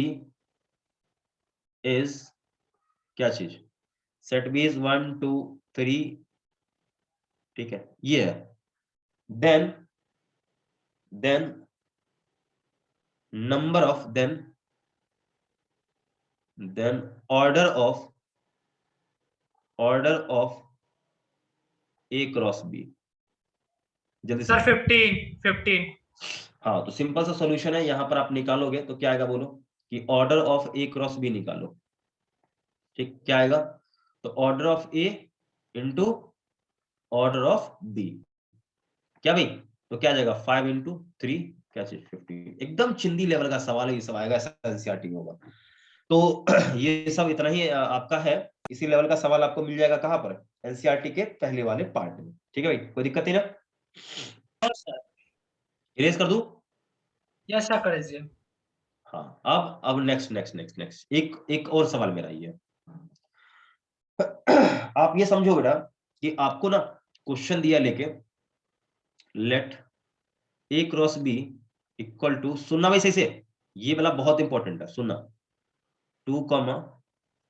is क्या चीज? set B is 1 2 3, ठीक है, ये है। then number of then order of A cross B। जल्दी से सर बताओ। 15। हाँ, तो सिंपल सा सॉल्यूशन है, यहां पर आप निकालोगे तो क्या आएगा बोलो? कि order of A cross B निकालो। ठीक, क्या आएगा? तो order of A into order of B, क्या भाई? तो क्या जाएगा? 5 × 3 क्या चीज? 15। एकदम चिंदी लेवल का सवाल है, ये सब आएगा एनसीईआरटी में होगा। तो ये सब इतना ही आपका है। इसी लेवल का सवाल आपको मिल जाएगा कहां पर? एनसीईआरटी के पहले वाले पार्ट में। ठीक है भाई, कोई दिक्कत नहीं ना? Yes sir. इरेज कर दूं? यस सर, कर दीजिए। हाँ। अब नेक्स्ट नेक्स्ट नेक्स्ट नेक्स्ट एक और सवाल मेरा ये है। आप ये समझो बेटा कि आपको ना क्वेश्चन दिया लेके, let A cross B equal to, सुनना भाई सही से, ये वाला बहुत इंपॉर्टेंट है, सुनना। 2,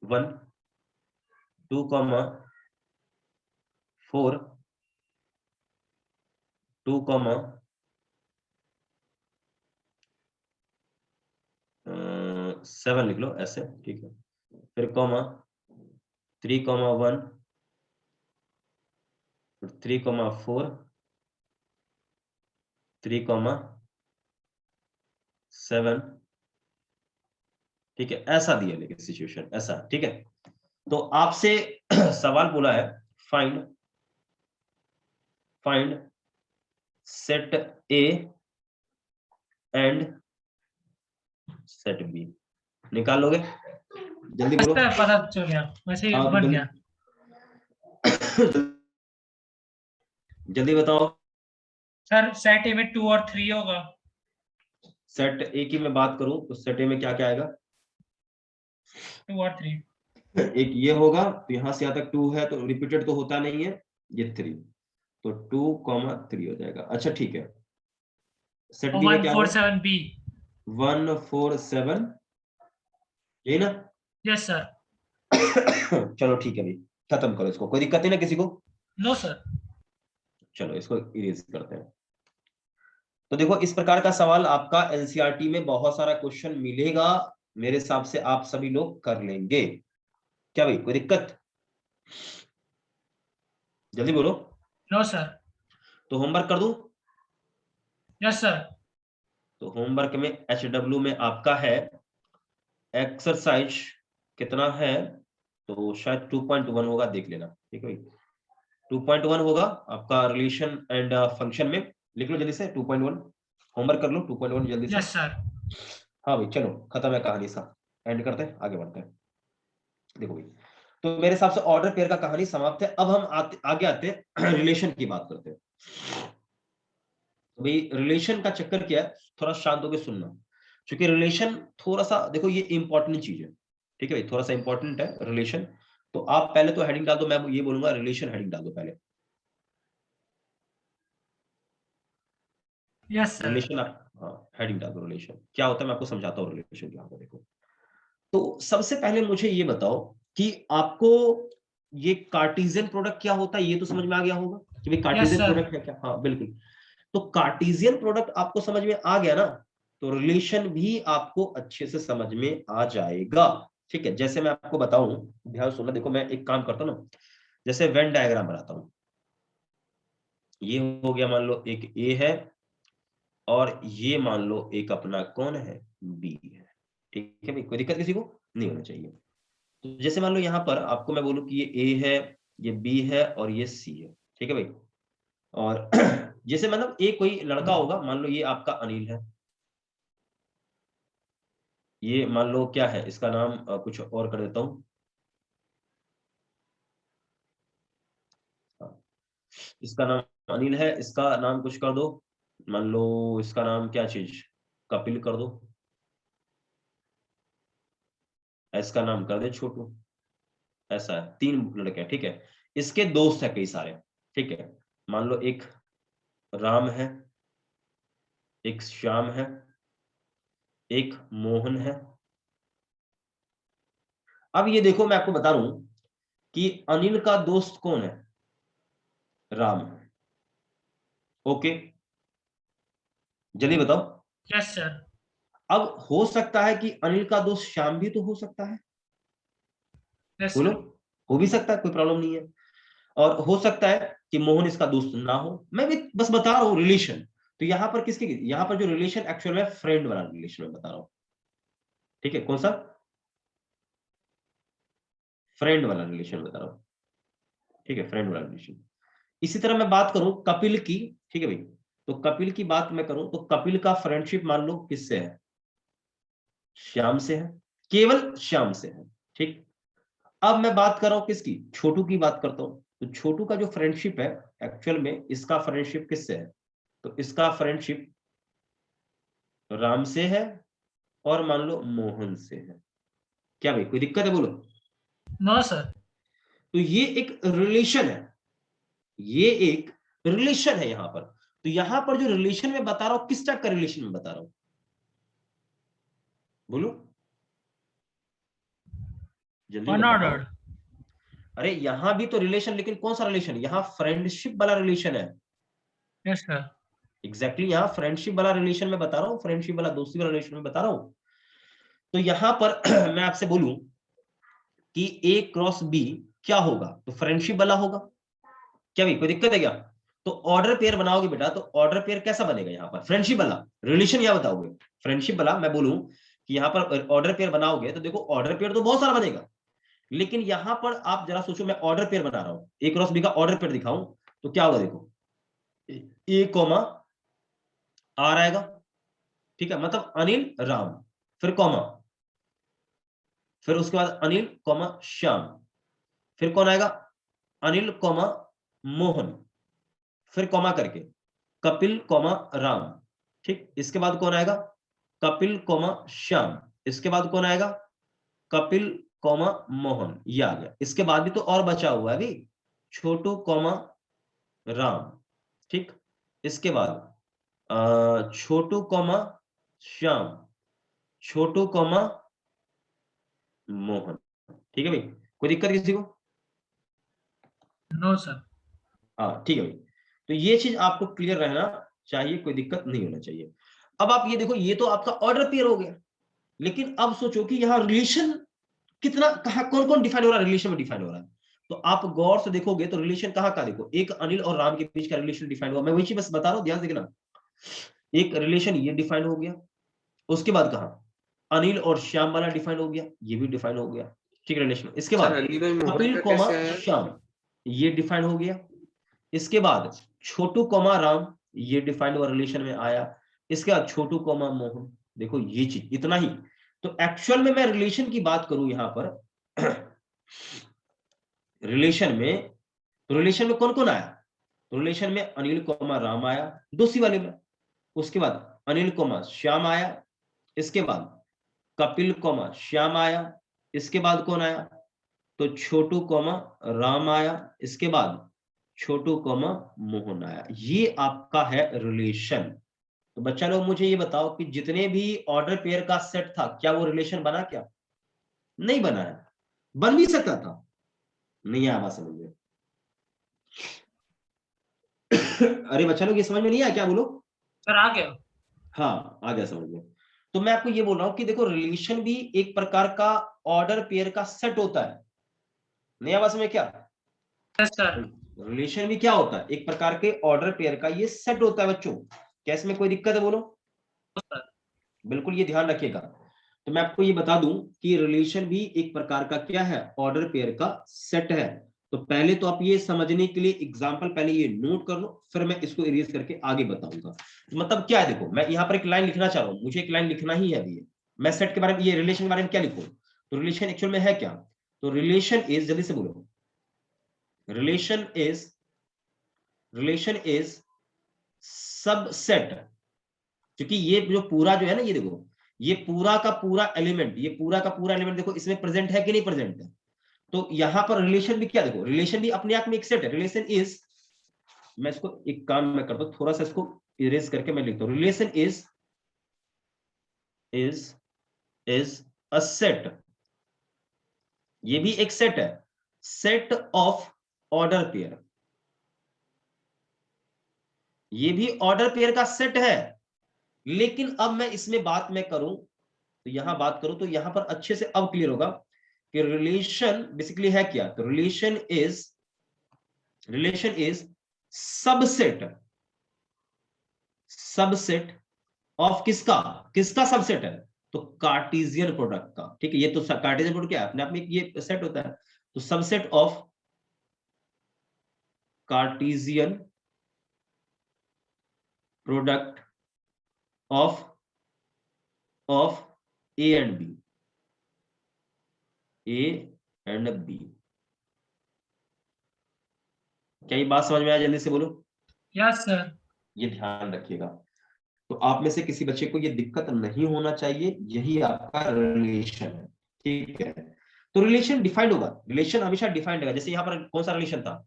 1 2, 4 2, 7 लिख लो ऐसे, ठीक है। फिर 3, 1 3, 4 3, 7, ठीक है, ऐसा दिया लेकिन सिचुएशन ऐसा, ठीक है। तो आपसे सवाल बोला है find set A and set B, निकाल लोगे? जल्दी बोलो। सर पता चल गया, वैसे ही हाँ, बन गया। जल्दी बताओ। सर सेट ए में 2 और 3 होगा। सेट ए की मैं बात करूं तो सेट ए में क्या क्या आएगा? 2 और 3। एक ये होगा, तो यहां से यहां तक 2 है तो रिपीटेड तो होता नहीं है, ये 3, तो 2,3 हो जाएगा। अच्छा ठीक है, सेट बी में क्या होगा? 147 बी। 147, यही ना? Yes sir. चलो ठीक है भाई, खत्म करो इसको, कोई दिक्कत नहीं ना किसी को? No sir. चलो इसको इरेज करते हैं। तो देखो, इस प्रकार का सवाल आपका एनसीईआरटी में बहुत सारा क्वेश्चन मिलेगा, मेरे हिसाब से आप सभी लोग कर लेंगे। क्या भाई, कोई दिक्कत? जल्दी बोलो। No sir. तो होमवर्क कर दूं? Yes sir. तो होमवर्क में HW में आपका है एक्सरसाइज, कितना है? तो शायद 2.1 होगा, देख लेना, ठीक है भाई। 2.1 होगा आपका रिलेशन एंड फंक्शन में, लिख लो जल्दी से 2.1, होमवर्क कर लो 2.1 जल्दी से। Yes sir. हाँ भाई चलो, खत्म है कहानी, सा एंड करते हैं, आगे बढ़ते हैं। देखो भाई, तो मेरे हिसाब से ऑर्डर पेयर का कहानी समाप्त है। अब हम आगे आते हैं रिलेशन की बात करते हैं। तो भाई रिलेशन का चक्कर क्या है, थोड़ा शांत होकर सुनना, क्योंकि रिलेशन थोड़ा सा, देखो ये इंपॉर्टेंट चीज है, ठीक है भाई, थोड़ा सा इंपॉर्टेंट है रिलेशन। तो आप पहले तो हेडिंग डाल दो, मैं ये बोलूंगा रिलेशन हेडिंग डाल दो पहले। Yes sir. रिलेशन आप, हाँ हेडिंग डाल दो, रिलेशन क्या होता है मैं आपको समझाता हूँ रिलेशन क्या होता है। देखो, तो सबसे पहले मुझे ये बताओ कि आपको ये कार्टेशियन प्रोडक्ट क्या होता है, ये तो समझ में आ गया होगा कि भाई यस कार्टेशियन सर। प्रोडक्ट है क्या? हाँ बिल्कुल। तो कार्टेशियन प्रोडक्ट आपको समझ में आ गया ना, तो रिलेशन भी आपको अच्छे से समझ में आ जाएगा, ठीक है। जैसे मैं आपको बताऊं, ध्यान सुनना, देखो मैं एक काम करता हूं ना, जैसे वेन डायग्राम बनाता हूं, ये हो गया मान लो एक ए है, और ये मान लो एक अपना कौन है, बी है, ठीक है भाई, कोई दिक्कत किसी को नहीं होना चाहिए। तो जैसे मान लो यहाँ पर आपको मैं बोलूं कि ये ए है, ये बी है और ये सी है, ठीक है भाई। और जैसे मतलब एक कोई लड़का होगा, मान लो ये आपका अनिल है, ये मान लो क्या है इसका नाम, कुछ और कर देता हूं, हाँ, इसका नाम अनिल है, इसका नाम कुछ कर दो, मान लो इसका नाम क्या चीज, कपिल कर दो, इसका नाम कर दे छोटू, ऐसा है, 3 लड़के हैं, ठीक है। इसके दोस्त है कई सारे, ठीक है। मान लो एक राम है, एक श्याम है, एक मोहन है। अब ये देखो, मैं आपको बता रहा हूं कि अनिल का दोस्त कौन है, राम है, ओके, जल्दी बताओ। Yes sir. अब हो सकता है कि अनिल का दोस्त श्याम भी तो हो सकता है, यस बोलो, सर। हो भी सकता है, कोई प्रॉब्लम नहीं है। और हो सकता है कि मोहन इसका दोस्त ना हो, मैं भी बस बता रहा हूं रिलेशन। तो यहां पर किसके, यहां पर जो रिलेशन एक्चुअल में फ्रेंड वाला रिलेशन में बता रहा हूं, ठीक है, कौन सा, फ्रेंड वाला रिलेशन बता रहा हूं, ठीक है, फ्रेंड वाला रिलेशन। इसी तरह मैं बात करूं कपिल की, ठीक है भाई, तो कपिल की बात मैं करूं तो कपिल का फ्रेंडशिप मान लो किससे है, श्याम से है, केवल श्याम से है, ठीक। अब मैं बात कर रहा हूं किसकी, छोटू की बात करता हूं, तो छोटू का जो फ्रेंडशिप है एक्चुअल में, इसका फ्रेंडशिप किससे है, तो इसका फ्रेंडशिप राम से है, और मान लो मोहन से है। क्या भाई, कोई दिक्कत है बोलो? No sir. तो ये एक रिलेशन है, ये एक रिलेशन है यहां पर। तो यहां पर जो रिलेशन में बता रहा हूं, किस टाइप का रिलेशन में बता रहा हूं, बोलो जल्दी बताओ। अनऑर्डर्ड। अरे यहां भी तो रिलेशन, लेकिन कौन सा रिलेशन, यहां फ्रेंडशिप वाला रिलेशन है, यस सर। एग्जैक्टली यहां फ्रेंडशिप वाला रिलेशन में बता रहा हूं, फ्रेंडशिप वाला दोस्ती वाला रिलेशन में बता रहा हूं। तो यहां पर मैं आपसे बोलूं कि ए क्रॉस बी क्या होगा, तो फ्रेंडशिप वाला होगा। क्या भाई, कोई दिक्कत है क्या? तो ऑर्डर पेयर बनाओगे बेटा, तो ऑर्डर पेयर कैसा बनेगा, यहां पर फ्रेंडशिप वाला रिलेशन, या बताओगे फ्रेंडशिप वाला, मैं बोलूं कि यहाँ पर ऑर्डर पेयर बनाओगे तो देखो ऑर्डर पेयर तो बहुत सारा बनेगा, लेकिन यहां पर आप जरा सोचो, मैं ऑर्डर पेयर बना रहा हूं, ए क्रॉस बी का ऑर्डर पेयर दिखाऊं तो क्या होगा, देखो ए कॉमा आर आएगा, ठीक है, मतलब अनिल राम, फिर कॉमा, फिर उसके बाद अनिल कॉमा श्याम, फिर कौन आएगा, अनिल कॉमा मोहन, फिर कॉमा करके कपिल कॉमा राम, ठीक, इसके बाद कौन आएगा, कपिल कॉमा श्याम, इसके बाद कौन आएगा, कपिल कॉमा मोहन, ये आ गया। इसके बाद भी तो और बचा हुआ है अभी, छोटू कॉमा राम, ठीक, इसके बाद छोटू कॉमा श्याम, छोटू कॉमा मोहन, ठीक है भाई, कोई दिक्कत किसी को? No sir. हाँ ठीक है भाई, तो ये चीज आपको क्लियर रहना चाहिए, कोई दिक्कत नहीं होना चाहिए। अब आप ये देखो, ये तो आपका ऑर्डर पेयर हो गया, लेकिन अब सोचो कि यहाँ रिलेशन कितना, कहा कौन कौन डिफाइन हो रहा है, रिलेशन में डिफाइन हो रहा है। तो आप गौर से देखोगे तो रिलेशन कहाँ का, देखो एक अनिल और राम के बीच का रिलेशन डिफाइन हुआ, मैं वही चीज बस बता रहा हूँ, ध्यान से देखना। एक रिलेशन ये डिफाइन हो गया, उसके बाद कहा अनिल और श्याम वाला डिफाइन हो गया, ये भी डिफाइन हो गया, ठीक है, रिलेशन। इसके सर बाद अनिल और मोहन कपिल का कॉमा कैसे आया? श्याम, ये डिफाइन हो गया। इसके बाद छोटू कॉमा राम, ये डिफाइंड हुआ, रिलेशन में आया। इसके बाद छोटू कॉमा मोहन, देखो ये चीज, इतना ही। तो एक्चुअल में मैं रिलेशन की बात करूं यहां पर रिलेशन में, तो रिलेशन में कौन कौन आया, तो रिलेशन में अनिल कॉमा राम आया दोषी वाले में, उसके बाद अनिल कॉमा श्याम आया, इसके बाद कपिल कॉमा श्याम आया, इसके बाद कौन आया, तो छोटू कॉमा राम आया, इसके बाद छोटू कॉमा मोहन आया। ये आपका है रिलेशन। तो बच्चा लोग मुझे ये बताओ कि जितने भी ऑर्डर पेयर का सेट था, क्या वो रिलेशन बना, क्या नहीं बना है, बन भी सकता था, नहीं आया बात समझ में अरे बच्चा लोग ये समझ में नहीं आया क्या, बोलो। सर आ गया। हाँ आ गया समझ में। तो मैं आपको ये बोल रहा हूं कि देखो रिलेशन भी एक प्रकार का ऑर्डर पेयर का सेट होता है, नहीं आया बात समझ में क्या, यस सर। रिलेशन भी क्या होता है, एक प्रकार के ऑर्डर पेयर का ये सेट होता है बच्चों। क्या इसमें कोई दिक्कत है, बोलो। सर बिल्कुल ये ध्यान रखिएगा। तो मैं आपको ये बता दूं कि रिलेशन भी एक प्रकार का क्या है, ऑर्डर पेयर का सेट है। तो पहले तो आप ये समझने के लिए एग्जांपल पहले ये नोट कर लो, फिर मैं इसको इरेज करके आगे बताऊंगा। मतलब क्या है, देखो मैं यहाँ पर एक लाइन लिखना चाह रहा हूँ, मुझे एक लाइन लिखना ही है अभी, मैं सेट के बारे में, ये रिलेशन के बारे में क्या लिखूं, तो रिलेशन एक्चुअल में है क्या, तो रिलेशन इज, जल्दी से बोलो, रिलेशन इज सबसेट, क्योंकि ये जो पूरा जो है ना, ये देखो ये पूरा का पूरा एलिमेंट, ये पूरा का पूरा एलिमेंट देखो इसमें प्रेजेंट है कि नहीं प्रेजेंट है। तो यहां पर रिलेशन भी क्या, देखो रिलेशन भी अपने आप में एक सेट है। रिलेशन इज, मैं इसको एक काम में करता हूं, थोड़ा सा इसको इरेज करके मैं लिखता हूं, रिलेशन इज अ सेट, ये भी एक सेट है, सेट ऑफ ऑर्डर पेयर, ये भी ऑर्डर पेयर का सेट है। लेकिन अब मैं इसमें बात मैं करूं, तो यहां बात करूं तो यहां पर अच्छे से अब क्लियर होगा कि रिलेशन बेसिकली है क्या, तो रिलेशन इज सबसेट ऑफ किसका, किसका सबसेट है, तो कार्टेशियन प्रोडक्ट का, ठीक है। ये तो कार्टेशियन प्रोडक्ट क्या है, अपने आप में ये सेट होता है, तो subset of cartesian product of A and B, A and B. क्या ये बात समझ में आया, जल्दी से बोलो। Yes sir. ये ध्यान रखिएगा, तो आप में से किसी बच्चे को ये दिक्कत नहीं होना चाहिए, यही आपका रिलेशन है, ठीक है। तो रिलेशन डिफाइंड होगा, रिलेशन हमेशा डिफाइंड होगा। जैसे यहाँ पर कौन सा रिलेशन था,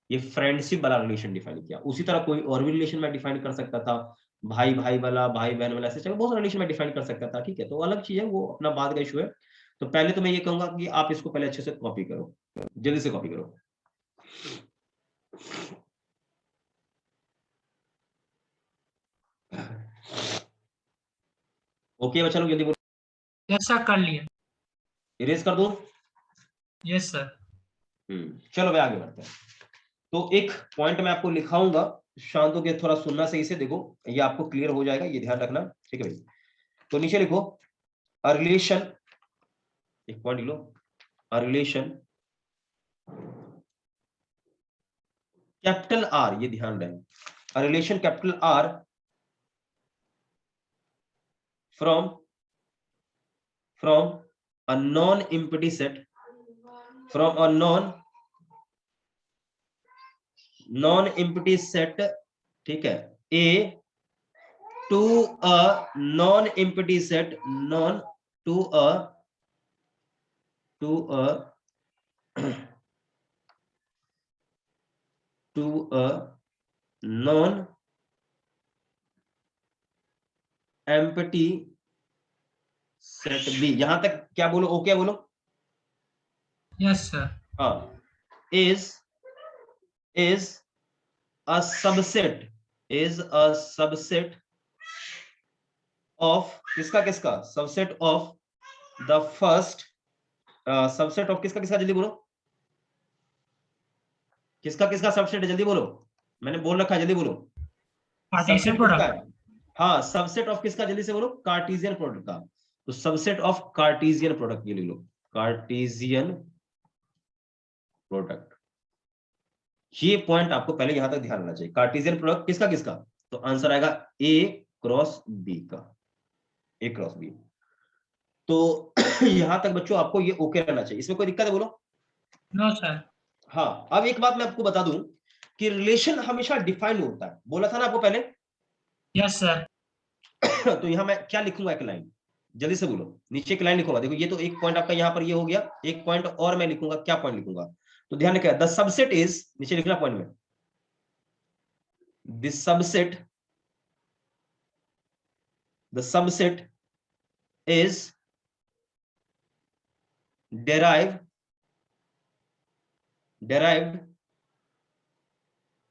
ये फ्रेंडशिप वाला रिलेशन डिफाइन किया, उसी तरह कोई और भी रिलेशन में डिफाइन कर सकता था, भाई भाई वाला, भाई बहन वाला, ऐसे बहुत सारे रिलेशन में डिफाइन कर सकता था, ठीक है। तो अलग चीज है, वो अपना बात का इशू है। तो पहले तो मैं ये कहूंगा कि आप इसको पहले अच्छे से कॉपी करो, जल्दी से कॉपी करो। ओके बच्चा लोग जल्दी बोलो। यस सर कर लिए। इरेज कर दो। Yes sir. चलो मैं आगे बढ़ते हैं। तो एक पॉइंट मैं आपको लिखाऊंगा, शांत होकर थोड़ा सुनना सही से, देखो ये आपको क्लियर हो जाएगा, ये ध्यान रखना, ठीक है भाई। तो नीचे लिखो, अ रिलेशन, एक पॉइंट लो, अ रिलेशन कैपिटल आर, ये ध्यान रहे, a relation capital R from a non empty set, from a non empty set, ठीक है, A to a non empty set, non to a to a non empty set B. यहां तक क्या बोलो, okay बोलो, यस सर। हाँ, is a subset, is a subset of किसका किसका, subset of the first, subset of किसका किसका, जल्दी बोलो, किसका किसका सबसेट है, जल्दी बोलो, मैंने बोल रखा है, जल्दी बोलो, कार्टेशियन सबसेट किसका प्रोडक्ट। है, हाँ, सबसेट ऑफ किसका, जल्दी से बोलो, कार्टेशियन प्रोडक्ट का। तो सबसेट ऑफ कार्टेशियन प्रोडक्ट, ये ले लो, कार्टेशियन प्रोडक्ट। ये पॉइंट आपको पहले यहां तक ध्यान रखना चाहिए, कार्टेशियन प्रोडक्ट किसका किसका, तो आंसर आएगा ए क्रॉस बी का, ए क्रॉस बी। तो यहां तक बच्चों आपको ये ओके रहना चाहिए, इसमें कोई दिक्कत है बोलो। No sir. हाँ, अब एक बात मैं आपको बता दूं कि रिलेशन हमेशा डिफाइन होता है, बोला था ना आपको पहले। Yes sir. तो यहां मैं क्या लिखूंगा, एक लाइन, जल्दी से बोलो, नीचे एक लाइन लिखूंगा, देखो ये तो एक पॉइंट आपका यहां पर ये हो गया, एक पॉइंट और मैं लिखूंगा, क्या पॉइंट लिखूंगा, तो ध्यान रखिए, द सबसेट इज, नीचे लिखना पॉइंट में, the subset is derived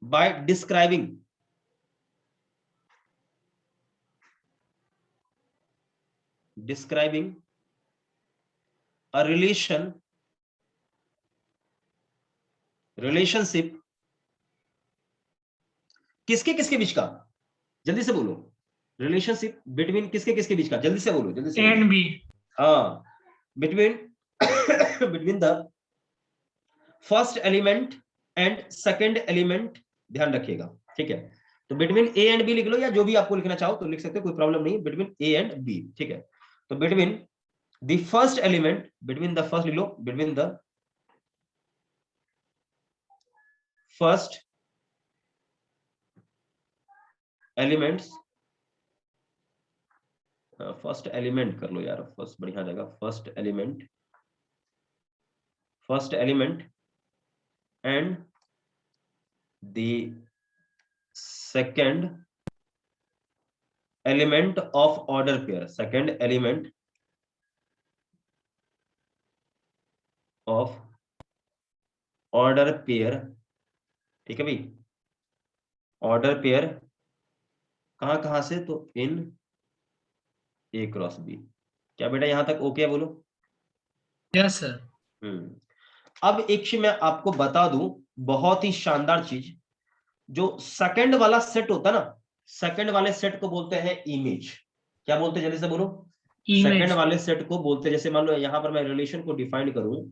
by describing a relationship किसके किसके बीच का, जल्दी से बोलो, रिलेशनशिप बिटवीन किसके किसके बीच का, जल्दी से बोलो, जल्दी से ए बोलो, एंड बी। हाँ, between between the first element and second element, ध्यान रखिएगा, ठीक है। तो बिटवीन ए एंड बी लिख लो, या जो भी आपको लिखना चाहो तो लिख सकते हो, कोई प्रॉब्लम नहीं, बिटवीन ए एंड बी, ठीक है। तो between the first element, between the first लिख लो, between the first elements, first element कर लो यार, फर्स्ट बढ़िया जाएगा, first element and the second element of order pair, second element of order pair, ठीक है भाई, ऑर्डर पेयर कहां कहां से, तो इन ए क्रॉस बी। क्या बेटा यहां तक ओके है बोलो। Yes sir. अब एक चीज मैं आपको बता दूं, बहुत ही शानदार चीज, जो सेकंड वाला सेट होता है ना, सेकंड वाले सेट को बोलते हैं इमेज। क्या बोलते हैं, जल्दी से बोलो, सेकंड इमेज। वाले सेट को बोलते हैं, जैसे मान लो यहां पर मैं रिलेशन को डिफाइन करूं,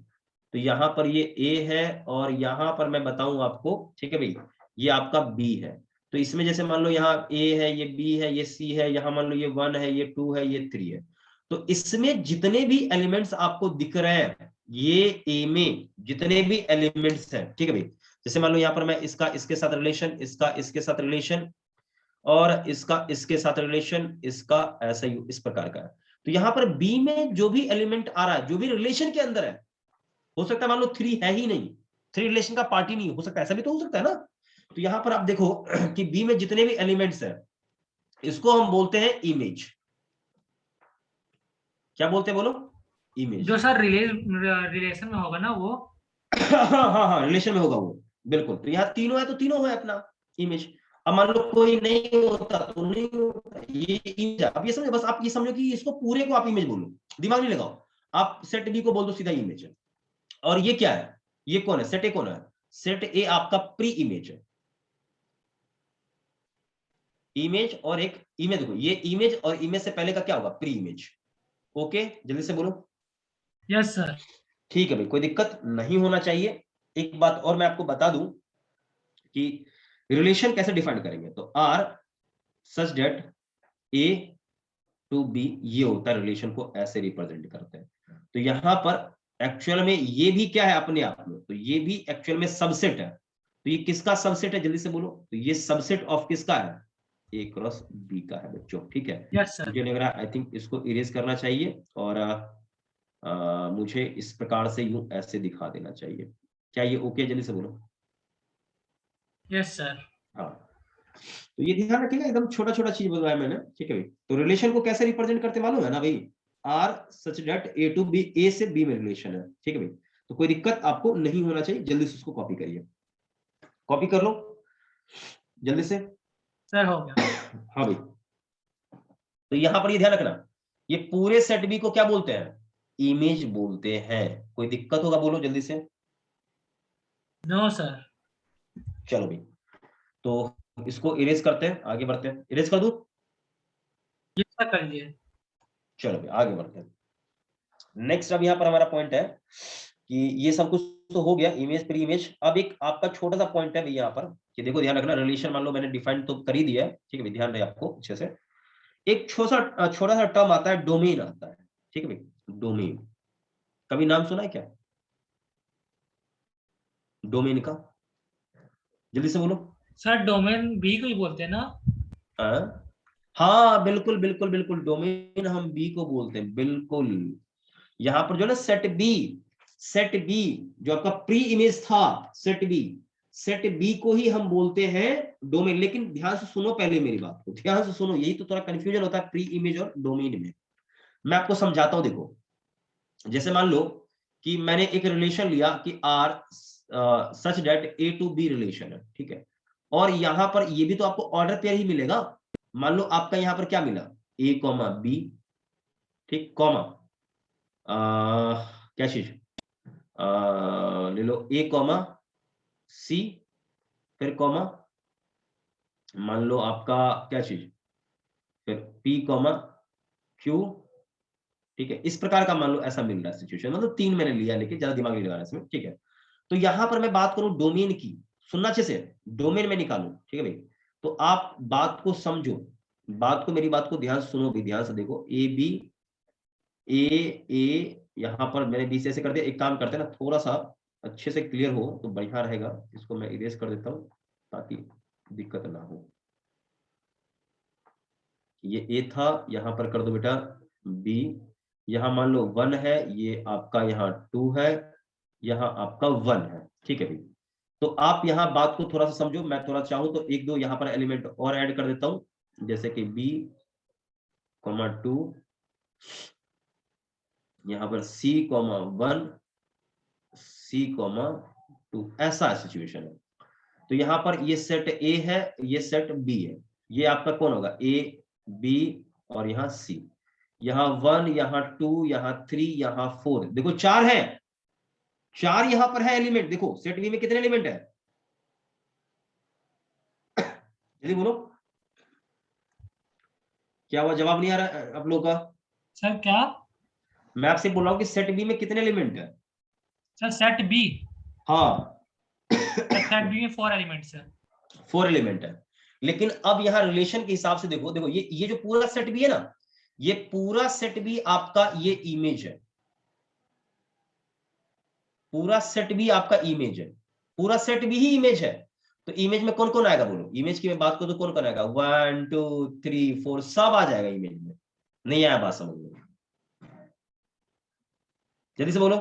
तो यहां पर ये ए है, और यहां पर मैं बताऊं आपको, ठीक है भाई, ये आपका बी है। तो इसमें जैसे मान लो यहाँ ए है, ये बी है, ये सी है, यहाँ मान लो ये 1 है, ये 2 है, ये 3 है। तो इसमें जितने भी एलिमेंट्स आपको दिख रहे हैं, ये ए में जितने भी एलिमेंट्स हैं, ठीक है भाई, जैसे मान लो यहाँ पर मैं इसका इसके साथ रिलेशन, इसका इसके साथ रिलेशन, और इसका इसके साथ रिलेशन, इसका ऐसा ही इस प्रकार का है। तो यहाँ पर बी में जो भी एलिमेंट आ रहा है, जो भी रिलेशन के अंदर है, हो सकता है मान लो 3 है ही नहीं, 3 रिलेशन का पार्ट ही नहीं हो सकता, ऐसा भी तो हो सकता है ना। तो यहां पर आप देखो कि बी में जितने भी एलिमेंट्स हैं, इसको हम बोलते हैं इमेज। क्या बोलते हैं बोलो, इमेज। जो सर रिलेशन में होगा ना वो। हाँ हाँ हाँ, रिलेशन में होगा वो, बिल्कुल। तो यहाँ तीनों है तो तीनों है अपना इमेज। अब मान लो कोई नहीं होता तो नहीं होता, ये इमेज है। अब ये समझो, बस आप ये समझो कि इसको पूरे को आप इमेज बोलो, दिमाग नहीं लगाओ, आप सेट बी को बोल दो सीधा इमेज है। और ये क्या है, ये कौन है, सेट ए कौन है, सेट ए आपका प्री इमेज है। इमेज और एक इमेज, देखो ये इमेज और इमेज से पहले का क्या होगा, प्री इमेज। ओके, जल्दी से बोलो। Yes sir. ठीक है भाई, कोई दिक्कत नहीं होना चाहिए। एक बात और मैं आपको बता दूं कि रिलेशन कैसे डिफाइन करेंगे। तो R such that A to B, ये होता है रिलेशन को ऐसे रिप्रेजेंट करते हैं। तो यहां पर एक्चुअल में ये भी क्या है अपने आप में, तो ये भी एक्चुअल में सबसेट है। तो ये किसका सबसेट है, जल्दी से बोलो। तो ये सबसेट ऑफ किसका है, ए क्रॉस बी का है बच्चों, ठीक है। Yes sir. मुझे लग रहा है आई थिंक इसको इरेज करना चाहिए और मुझे इस प्रकार से यूं ऐसे दिखा देना चाहिए। क्या ये ओके, जल्दी से बोलो। Yes sir. हाँ, तो ये ध्यान रखिएगा, एकदम छोटा छोटा चीज बताया मैंने, ठीक है भाई। तो रिलेशन को कैसे रिप्रेजेंट करते मालूम है ना भाई, R such that A to B, A से बी में रिलेशन है, ठीक है भाई। तो कोई दिक्कत आपको नहीं होना चाहिए, जल्दी से उसको कॉपी करिए, कॉपी कर लो जल्दी से। सर हो गया। हाँ भाई, तो यहां पर ये ध्यान रखना, ये पूरे सेट बी को क्या बोलते हैं, इमेज बोलते हैं। कोई दिक्कत होगा बोलो जल्दी से। No sir. चलो भाई, तो इसको इरेज करते हैं, आगे बढ़ते हैं। इरेज कर दूं, यस सर कर लीजिए। चलो भाई आगे बढ़ते हैं। नेक्स्ट अब यहाँ पर हमारा पॉइंट है कि ये सब कुछ तो हो गया, इमेज प्री इमेज। अब एक आपका छोटा सा पॉइंट है भाई यहाँ पर कि देखो ध्यान रखना, रिलेशन मान लो मैंने डिफाइन तो कर ही दिया है, ठीक है भाई, ध्यान रहे आपको अच्छे से। एक छोटा सा टर्म आता है, डोमेन आता है, ठीक है भाई। डोमेन, कभी नाम सुना है क्या डोमेन का, जल्दी से बोलो। सर डोमेन बी को ही बोलते हैं ना। हाँ हाँ, बिल्कुल बिल्कुल बिल्कुल, डोमेन हम बी को बोलते हैं, बिल्कुल। यहाँ पर जो ना सेट बी जो आपका प्री इमेज था, सेट बी को ही हम बोलते हैं डोमेन। लेकिन ध्यान से सुनो पहले मेरी बात को, ध्यान से सुनो, यही तो थोड़ा कंफ्यूजन होता है प्री इमेज और डोमेन में। मैं आपको समझाता हूं, देखो जैसे मान लो कि मैंने एक रिलेशन लिया कि R such that A to B relation है, ठीक है। और यहां पर ये भी तो आपको ऑर्डर पेयर ही मिलेगा। मान लो आपका यहां पर क्या मिला, ए कॉमा बी, ठीक, कॉमा क्या चीज, ले लो ए कॉमा सी, फिर कॉमा मान लो आपका क्या चीज, फिर पी कॉमा क्यू, ठीक है। इस प्रकार का मान लो ऐसा मिल रहा है सिचुएशन, मतलब 3 मैंने लिया, लेकिन ज्यादा दिमाग नहीं लगाना इसमें, ठीक है। तो यहां पर मैं बात करूं डोमेन की, सुनना अच्छे से, डोमेन में निकालू, ठीक है भाई। तो आप बात को समझो, बात को, मेरी बात को ध्यान से सुनो भी, ध्यान से देखो। ए बी, ए यहां पर मैंने बी से ऐसे कर दिया। एक काम करते हैं ना, थोड़ा सा अच्छे से क्लियर हो तो बढ़िया रहेगा। इसको मैं इरेज कर देता हूं ताकि दिक्कत ना हो। ये ए था, यहां पर कर दो बेटा बी। यहां मान लो 1 है, ये आपका यहाँ 2 है, यहाँ आपका 1 है, ठीक है भाई। तो आप यहाँ बात को थोड़ा सा समझो, मैं थोड़ा चाहूं तो एक दो यहाँ पर एलिमेंट और ऐड कर देता हूं, जैसे कि बी कॉमा 2, यहाँ पर सी कॉमा 1, सी कॉमा 2, ऐसा सिचुएशन है। तो यहाँ पर ये सेट ए है, ये सेट बी है। ये आपका कौन होगा, ए बी और यहाँ सी। यहाँ 1, यहाँ 2, यहाँ 3, यहाँ 4, देखो 4 है, 4 यहाँ पर है एलिमेंट। देखो सेट बी में कितने एलिमेंट है, जल्दी बोलो। क्या हुआ, जवाब नहीं आ रहा है आप लोगों का। सर क्या। मैं आपसे बोल रहा हूँ कि सेट बी में कितने एलिमेंट है। Sir set B. हाँ सेट बी में 4 एलिमेंट्स है। 4 एलिमेंट है। लेकिन अब यहाँ रिलेशन के हिसाब से देखो, देखो ये जो पूरा सेट बी है ना, ये पूरा सेट बी आपका ये इमेज है, पूरा सेट बी आपका इमेज है, पूरा सेट बी ही इमेज है। तो इमेज में कौन कौन आएगा बोलो, इमेज की मैं बात करूं तो कौन कौन आएगा, 1 2 3 4 सब आ जाएगा इमेज में। नहीं आया बात समझ में, जल्दी से बोलो,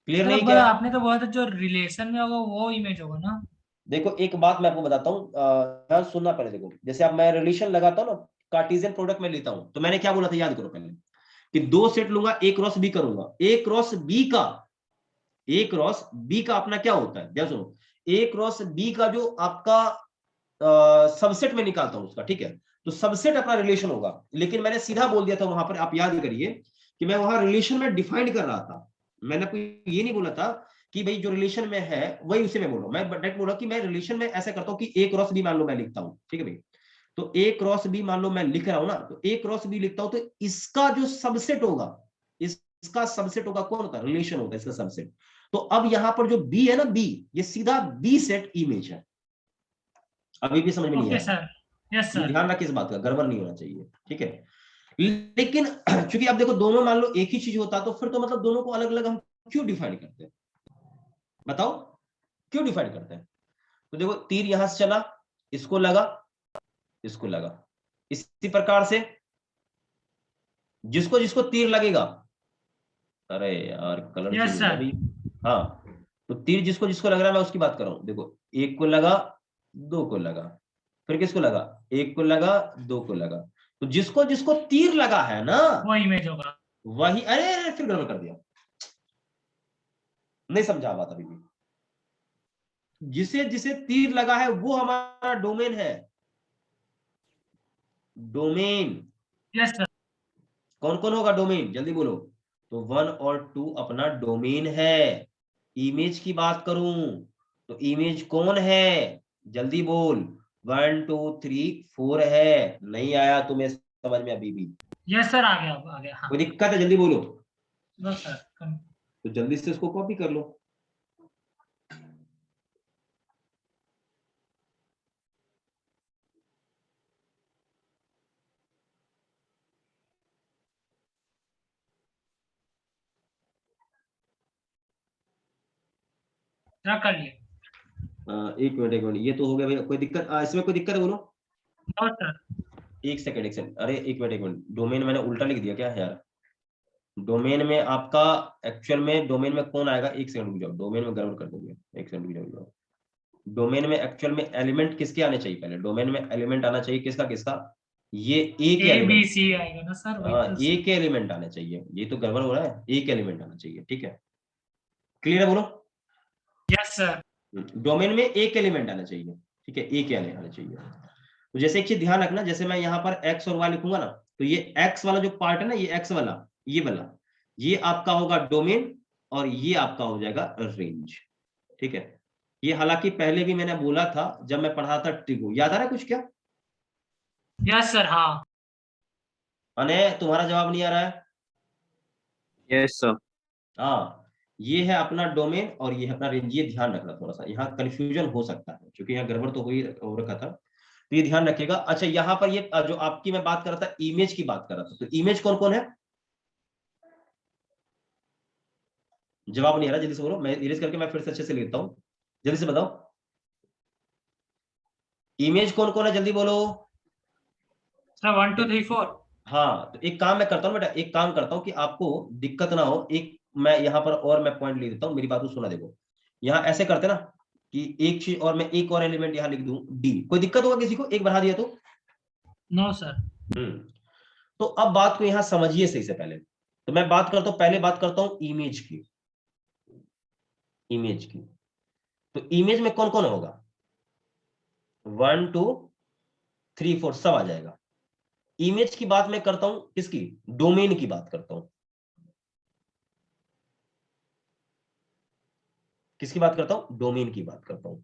क्लियर सर नहीं अब क्या। आपने तो बोला था जो रिलेशन में होगा वो इमेज होगा ना। देखो एक बात मैं आपको बताता हूँ, ध्यान सुनना पहले। देखो जैसे अब मैं रिलेशन लगाता हूँ ना, कार्टेशियन प्रोडक्ट में लेता हूँ, तो मैंने क्या बोला था याद करो पहले, कि 2 सेट लूंगा, ए क्रॉस बी करूंगा। ए क्रॉस बी का अपना क्या होता है, ध्यान सुनो। ए क्रॉस बी का जो आपका सबसेट में निकालता हूं उसका, ठीक है। तो सबसेट अपना रिलेशन होगा, लेकिन मैंने सीधा बोल दिया था वहां पर, आप याद करिए कि मैं वहां रिलेशन में डिफाइन कर रहा था। मैंने आपको ये नहीं बोला था कि भाई जो रिलेशन में है वही उसे मैं बोल रहा हूं। मैं डायरेक्ट बोल रहा हूं कि मैं रिलेशन में ऐसा करता हूं कि ए क्रॉस बी मान लो मैं लिखता हूं, ठीक है भाई। तो ए क्रॉस बी मान लो मैं लिख रहा हूं ना, तो ए क्रॉस बी लिखता हूं, तो इसका जो सबसेट होगा, इसका सबसेट होगा, कौन होता है, रिलेशन होता है इसका सबसेट। तो अब यहां पर जो बी है ना, बी, ये सीधा बी सेट इमेज है। अभी भी समझ में नहीं ओके आया? सर, यस ये सर। ध्यान रखिए इस बात का, गड़बड़ नहीं होना चाहिए, ठीक है। लेकिन चूंकि अब देखो दोनों मान लो एक ही चीज होता, तो फिर तो मतलब दोनों को अलग अलग हम क्यों डिफाइन करते हैं, बताओ क्यों डिफाइन करते हैं? तो देखो तीर यहां से चला, इसको लगा, इसको लगा, इसी प्रकार से जिसको जिसको तीर लगेगा, अरे यार कलर चेंज यस हो गया सर। भाई। हाँ, तो तीर जिसको जिसको लग रहा है मैं उसकी बात कर रहा हूं। देखो एक को लगा, दो को लगा, फिर किसको लगा, एक को लगा, दो को लगा, तो जिसको जिसको तीर लगा है ना, वो इमेज होगा। वही, अरे फिर गड़बड़ कर दिया, नहीं समझा बात अभी भी। जिसे जिसे तीर लगा है वो हमारा डोमेन है, डोमेन। Yes sir. कौन कौन होगा डोमेन, जल्दी बोलो। तो 1 और 2 अपना डोमेन है। इमेज की बात करूं तो इमेज कौन है, जल्दी बोल। 1 2 3 4 है, नहीं आया तुम्हें समझ में अभी भी? यस सर, आ गया, अब आ गया। हाँ। कोई दिक्कत है, जल्दी बोलो। बस सर, तो जल्दी से इसको कॉपी कर लो। कर लिए। एक मिनट, ये तो हो गया भैया, कोई दिक्कत इसमें कोई दिक्कत है बोलो। No sir. एक सेकंड, एक सेकंड, अरे एक मिनट, डोमेन मैंने उल्टा लिख दिया क्या यार? डोमेन में आपका एक्चुअल में डोमेन में कौन आएगा, एक सेकंड रुक जाओ, डोमेन में गड़बड़ कर दोगे, एक सेकंड रुक जाओ। डोमेन में एक्चुअल में एलिमेंट किसके आने चाहिए, पहले डोमेन में एलिमेंट आना चाहिए किसका किसका, ये ए के ए बी एलिमेंट। सी आएगा ना सर, वही हाँ, तो। ए के एलिमेंट आने चाहिए, ये तो गड़बड़ हो रहा है, ए के एलिमेंट आना चाहिए, ठीक है। क्लियर है बोलो। Yes sir. डोमेन में एक एलिमेंट आना चाहिए, ठीक है, एक आना चाहिए। तो जैसे एक चीज ध्यान रखना, जैसे मैं यहाँ पर एक्स और वाई लिखूंगा ना, तो ये एक्स वाला जो पार्ट है ना, ये एक्स वाला, ये वाला, ये आपका होगा डोमेन, और ये आपका हो जाएगा रेंज, ठीक है। ये हालांकि पहले भी मैंने बोला था जब मैं पढ़ा था ट्रिगो, याद आ रहा है कुछ क्या? Yes sir. हाँ। अने तुम्हारा जवाब नहीं आ रहा है? Yes sir. हाँ, ये है अपना डोमेन और ये है अपना रेंज, ये ध्यान रखना, थोड़ा सा यहाँ कंफ्यूजन हो सकता है क्योंकि यहाँ गड़बड़ तो हो रखा था, तो ये ध्यान रखिएगा। अच्छा यहाँ पर ये जो आपकी मैं बात कर रहा था, इमेज की बात कर रहा था, तो इमेज कौन कौन है? जवाब नहीं आ रहा, जल्दी से बोलो, मैं इरेज करके मैं फिर से अच्छे से लिखता हूँ, जल्दी से बताओ। इमेज कौन कौन है, जल्दी बोलो। सर 1 2 3 4। हाँ, तो एक काम मैं करता हूँ बेटा, एक काम करता हूँ कि आपको दिक्कत ना हो, एक मैं यहाँ पर और मैं पॉइंट लिख देता हूँ, मेरी बात को सुना। देखो यहाँ ऐसे करते ना कि एक चीज और मैं एक और एलिमेंट यहाँ लिख दूं डी, कोई दिक्कत होगा किसी को एक बढ़ा दिया तो? No sir. तो अब बात को यहाँ समझिए सही से, पहले तो मैं बात करता हूँ, पहले बात करता हूँ इमेज की। इमेज की, तो इमेज में कौन कौन होगा, 1 2 3 4 सब आ जाएगा। इमेज की बात मैं करता हूं किसकी, डोमेन की बात करता हूं। किसकी बात करता हूं, डोमेन की बात करता हूं।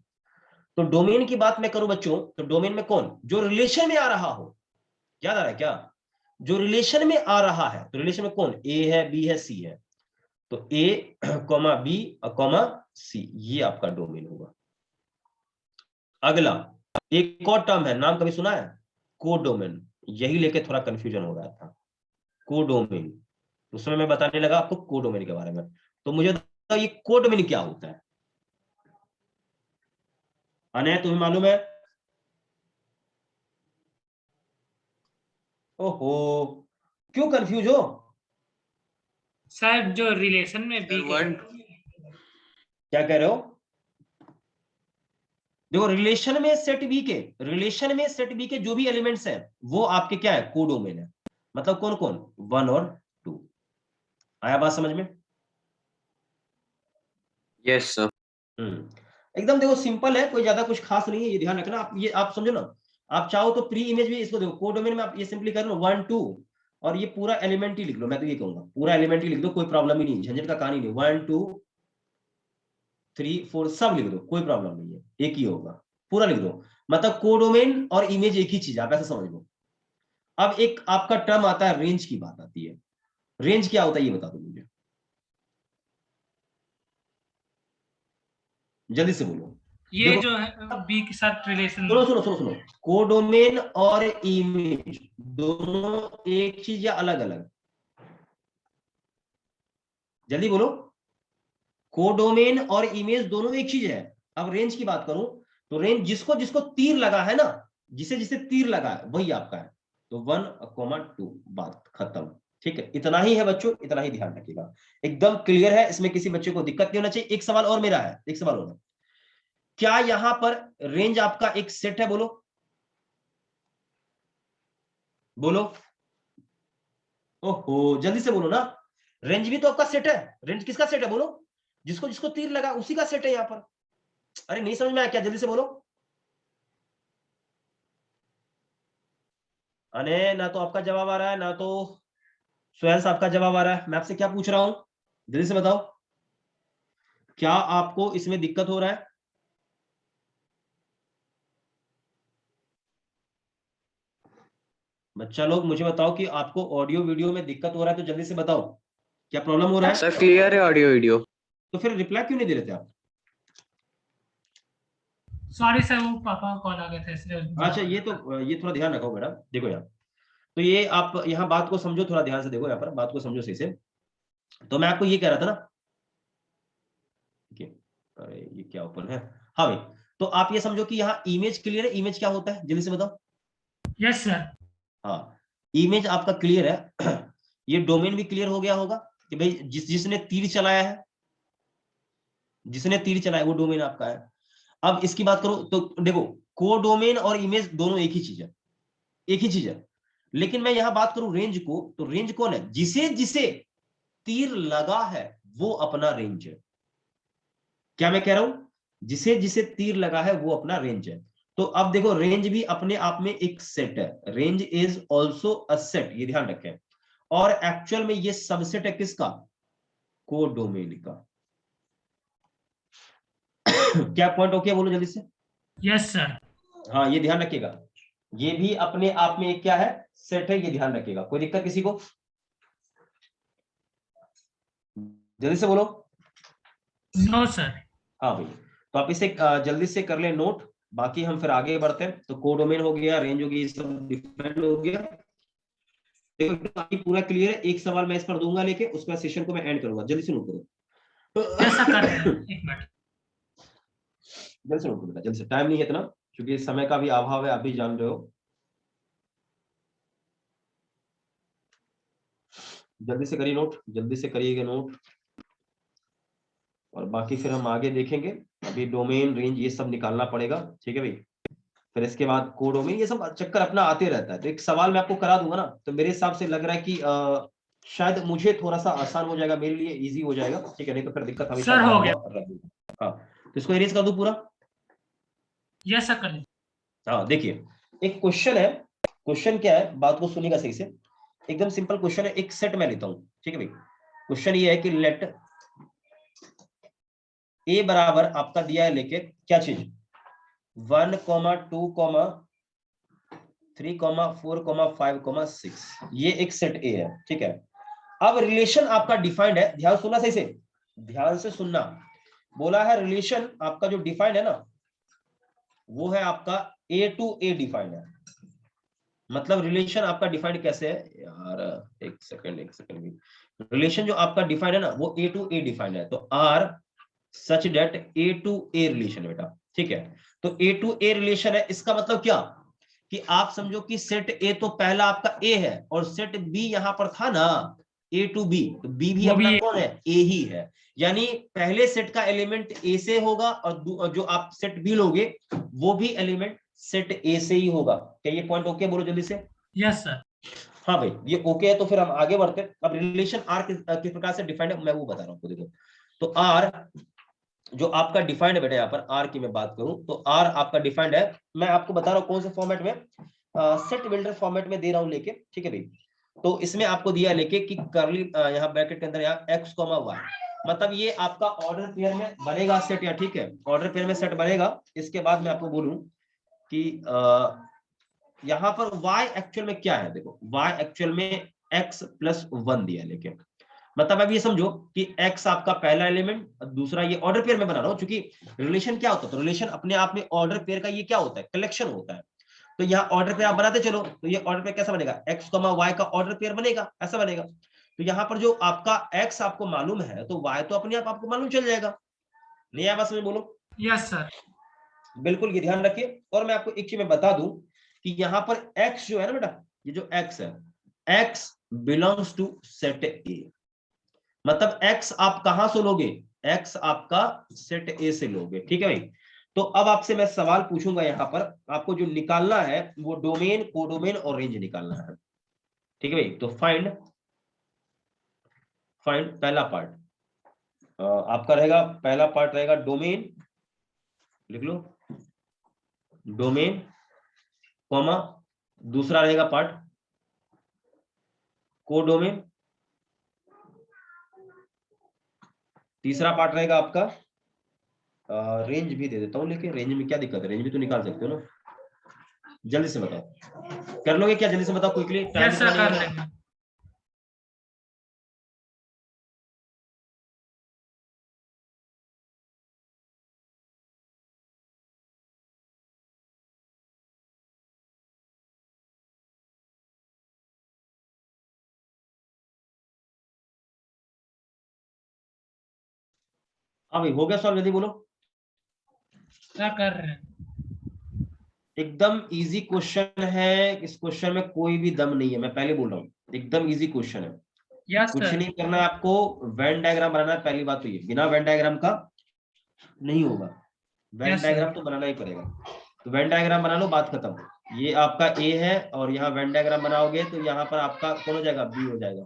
तो डोमेन की बात मैं करूं बच्चों, तो डोमेन में कौन जो रिलेशन में आ रहा हो, याद आ रहा है क्या, जो रिलेशन में आ रहा है, तो रिलेशन में कौन, ए है, बी है, सी है, तो ए कॉमा बी कॉमा सी, ये आपका डोमेन होगा। अगला एक और टर्म है, नाम कभी सुना है, कोडोमेन, यही लेके थोड़ा कंफ्यूजन हो रहा था, कोडोमेन। उसमें मैं बताने लगा आपको कोडोमेन के बारे में, तो मुझे बताओ ये कोडोमेन क्या होता है, अनय तुम्हें मालूम है? ओहो, क्यों कंफ्यूज हो? सर जो रिलेशन में बी के। क्या कह रहे हो? देखो रिलेशन में सेट बी के, रिलेशन में सेट बी के जो भी एलिमेंट्स हैं वो आपके क्या है, कोडोमेन है। मतलब कौन कौन, 1 और 2। आया बात समझ में? Yes sir. एकदम देखो सिंपल है, कोई ज्यादा कुछ खास नहीं है, ये ध्यान रखना आप, ये आप समझो ना। आप चाहो तो प्री इमेज भी इसको देखो, कोडोमेन में आप ये सिंपली कर लो 1 2 और ये पूरा एलिमेंट ही लिख लो, मैं तो ये कहूंगा पूरा एलिमेंट ही लिख दो, कोई प्रॉब्लम ही नहीं, झंझट का कहानी नहीं, 1 2 3 4 सब लिख दो, कोई प्रॉब्लम नहीं है, एक ही होगा, पूरा लिख दो। मतलब कोडोमेन और इमेज एक ही चीज, आप ऐसा समझ लो। अब एक आपका टर्म आता है, रेंज की बात आती है। रेंज क्या होता है ये बता दो मुझे, जल्दी से बोलो। ये देखो, जो है बी के साथ रिलेशन। सुनो सुनो सुनो सुनो, कोडोमेन और इमेज दोनों एक चीज या अलग अलग? जल्दी बोलो। कोडोमेन और इमेज दोनों एक चीज है। अब रेंज की बात करूं तो रेंज जिसको जिसको तीर लगा है ना, जिसे जिसे तीर लगा है वही आपका है। तो 1,2 बात खत्म। ठीक है, इतना ही है बच्चों, इतना ही ध्यान रखिएगा, एकदम क्लियर है, इसमें किसी बच्चे को दिक्कत नहीं होना चाहिए। एक सवाल और मेरा है, एक सवाल और है, क्या यहां पर रेंज आपका एक सेट है? बोलो बोलो, ओहो जल्दी से बोलो ना। रेंज भी तो आपका सेट है। रेंज किसका सेट है बोलो? जिसको जिसको तीर लगा उसी का सेट है यहां पर। अरे नहीं समझ में आया क्या? जल्दी से बोलो। अरे ना तो आपका जवाब आ रहा है, ना तो सुहेल साहब का जवाब आ रहा है। मैं आपसे क्या पूछ रहा हूं, जल्दी से बताओ, क्या आपको इसमें दिक्कत हो रहा है? बच्चा लोग मुझे बताओ कि आपको ऑडियो वीडियो में दिक्कत हो रहा है तो जल्दी से बताओ, क्या प्रॉब्लम हो रहा है? सर क्लियर है ऑडियो वीडियो। तो फिर रिप्लाई क्यों नहीं दे रहे थे आप? सॉरी सर, वो पापा का कॉल आ गया था इसलिए। अच्छा, ये थोड़ा ध्यान रखो बेटा। देखो यार, तो ये आप यहाँ बात को समझो, थोड़ा ध्यान से देखो, यहाँ पर बात को समझो सही से। तो मैं आपको ये कह रहा था ना, अरे ये क्या ओपन है, हाँ भाई, तो आप ये समझो कि यहाँ इमेज क्लियर है। इमेज क्या होता है जल्दी से बताओ? Yes sir. हाँ, इमेज आपका क्लियर है। ये डोमेन भी क्लियर हो गया होगा कि भाई जिसने तीर चलाया है, जिसने तीर चलाया वो डोमेन आपका है। अब इसकी बात करो तो देखो, कोडोमेन और इमेज दोनों एक ही चीज है, एक ही चीज है। लेकिन मैं यहां बात करूं रेंज को, तो रेंज कौन है? जिसे जिसे तीर लगा है वो अपना रेंज है। क्या मैं कह रहा हूं? जिसे जिसे तीर लगा है वो अपना रेंज है। तो अब देखो, रेंज भी अपने आप में एक सेट है। Range is also a set, ये ध्यान रखें। और एक्चुअल में ये सबसेट है किसका? कोडोमेन का। क्या पॉइंट ओके बोलो जल्दी से? Yes sir. हाँ, ये ध्यान रखिएगा, ये भी अपने आप में एक क्या है? सेट है, ये ध्यान रखिएगा। कोई दिक्कत किसी को? जल्दी से बोलो। No sir. हाँ भाई, तो आप इसे जल्दी से कर ले नोट, बाकी हम फिर आगे बढ़ते हैं। तो कोडोमेन हो गया, रेंज हो गई, ये सब डिफाइन हो गया। देखो पूरा क्लियर है। एक सवाल मैं इस पर दूंगा लेके, उसके बाद सेशन को मैं एंड करूंगा। जल्दी से नोट करो। यस सर, कर रहे हैं, एक मिनट। जल्दी से नोट करो बेटा, जल्दी से, टाइम नहीं है इतना, क्योंकि समय का भी अभाव है, आप भी जान रहे हो। जल्दी से करिए नोट, जल्दी से करिएगा नोट, और बाकी फिर हम आगे देखेंगे। अभी डोमेन रेंज ये सब निकालना पड़ेगा, ठीक है भाई। फिर इसके बाद कोडोमेन, ये सब चक्कर अपना आते रहता है। तो एक सवाल मैं आपको करा दूंगा ना, तो मेरे हिसाब से लग रहा है कि शायद मुझे थोड़ा सा आसान हो जाएगा, मेरे लिए इजी हो जाएगा, ठीक है। नहीं तो फिर दिक्कत हमेशा सर, हो हुआ गया। रहेगी। हाँ, तो इसको इरेज कर दूं पूरा? यस सर, कर लीजिए। हाँ देखिए, एक क्वेश्चन है। क्वेश्चन क्या है, बात को सुनिएगा सही से। एकदम सिंपल क्वेश्चन है, एक सेट मैं लेता हूँ, ठीक है भाई। क्वेश्चन ये है कि लेट ए बराबर आपका दिया है लेके क्या चीज, 1, 2, 3, 4, 5, 6, ये एक सेट ए है, ठीक है। अब रिलेशन आपका डिफाइंड है, ध्यान सुनना सही से, ध्यान से सुनना। बोला है रिलेशन आपका जो डिफाइंड है ना, वो है आपका ए टू ए डिफाइंड है। मतलब रिलेशन आपका डिफाइंड कैसे है यार, एक सेकंड। रिलेशन जो आपका डिफाइंड है ना, वो ए टू ए डिफाइंड है। तो R such that A to A relation है बेटा, ठीक है। तो ए टू ए रिलेशन है, इसका मतलब क्या कि आप समझो कि सेट ए तो पहला आपका ए है, और सेट बी यहां पर था ना, ए टू बी, तो बी भी वो अपना भी कौन है? ए ही है। यानी पहले सेट का एलिमेंट ए से होगा, और जो आप सेट बी लोगे वो भी एलिमेंट सेट ए से ही होगा। क्या ये पॉइंट ओके? बोलो जल्दी से। Yes sir. हाँ भाई, ये ओके है। तो फिर हम आगे बढ़ते हैं। अब रिलेशन आर किस प्रकार से डिफाइंड है मैं वो बता रहा हूँ, देखो। तो आर जो आपका डिफाइंड है बेटा, यहाँ पर आर की मैं बात करूं तो आर आपका डिफाइंड है, मैं आपको बता रहा हूं कौन से फॉर्मेट में, सेट बिल्डर फॉर्मेट में दे रहा हूं लेके, ठीक है भाई। तो इसमें आपको दिया लेके कि करली यहाँ ब्रैकेट के अंदर यहाँ x, y, मतलब ये आपका ऑर्डर पेयर में बनेगा सेट, या ठीक है, ऑर्डर पेयर में सेट बनेगा। इसके बाद मैं आपको बोलूं कि यहाँ पर y एक्चुअल में क्या है, देखो y एक्चुअल में x प्लस 1 दिया है, लेकिन मतलब अब ये समझो कि x आपका पहला एलिमेंट, दूसरा ये ऑर्डर पेयर में बना रहा हूं, क्योंकि रिलेशन क्या होता है, तो रिलेशन अपने आप में ऑर्डर पेयर का ये क्या होता है, कलेक्शन होता है। तो यहाँ ऑर्डर पेयर आप बनाते चलो, तो ये ऑर्डर पेयर कैसा बनेगा, x, y का ऑर्डर पेयर बनेगा, ऐसा बनेगा। तो यहाँ पर जो आपका x आपको मालूम है, तो y तो अपने आप आपको मालूम चल जाएगा। नहीं आया बस में बोलो? Yes sir. बिल्कुल, ये ध्यान रखिए। और मैं आपको एक चीज में बता दूं कि यहाँ पर x जो है ना बेटा, ये जो x है, x belongs to set A. मतलब x आप कहां से लोगे, x आपका सेट ए से लोगे, ठीक है भाई। तो अब आपसे मैं सवाल पूछूंगा, यहाँ पर आपको जो निकालना है वो डोमेन, कोडोमेन और रेंज निकालना है, ठीक है भाई। तो फाइंड पहला पार्ट आपका रहेगा, पहला पार्ट रहेगा डोमेन, लिख लो डोमेन, कॉमा दूसरा रहेगा पार्ट कोडोमेन, तीसरा पार्ट रहेगा आपका रेंज भी दे देता हूं, लेकिन रेंज में क्या दिक्कत है, रेंज भी तो निकाल सकते हो ना। जल्दी से बताओ, कर लोगे क्या, जल्दी से बताओ क्विकली, टाइम यस सर, इतना कर नहीं है। लेंगे। हाँ भाई, हो गया सॉल्व, जल्दी बोलो। सर कर रहे हैं। एकदम इजी क्वेश्चन है, इस क्वेश्चन में कोई भी दम नहीं है, मैं पहले बोल रहा हूँ, एकदम इजी क्वेश्चन है। यस कुछ सर। नहीं करना है आपको, वेन डायग्राम बनाना है, पहली बात तो ये, बिना वेन डायग्राम का नहीं होगा, वेन यस डायग्राम सर। तो बनाना ही पड़ेगा। तो वेन डायग्राम बना लो, बात खत्म। ये आपका ए है और यहाँ वेन डायग्राम बनाओगे तो यहाँ पर आपका कौन हो जाएगा, बी हो जाएगा,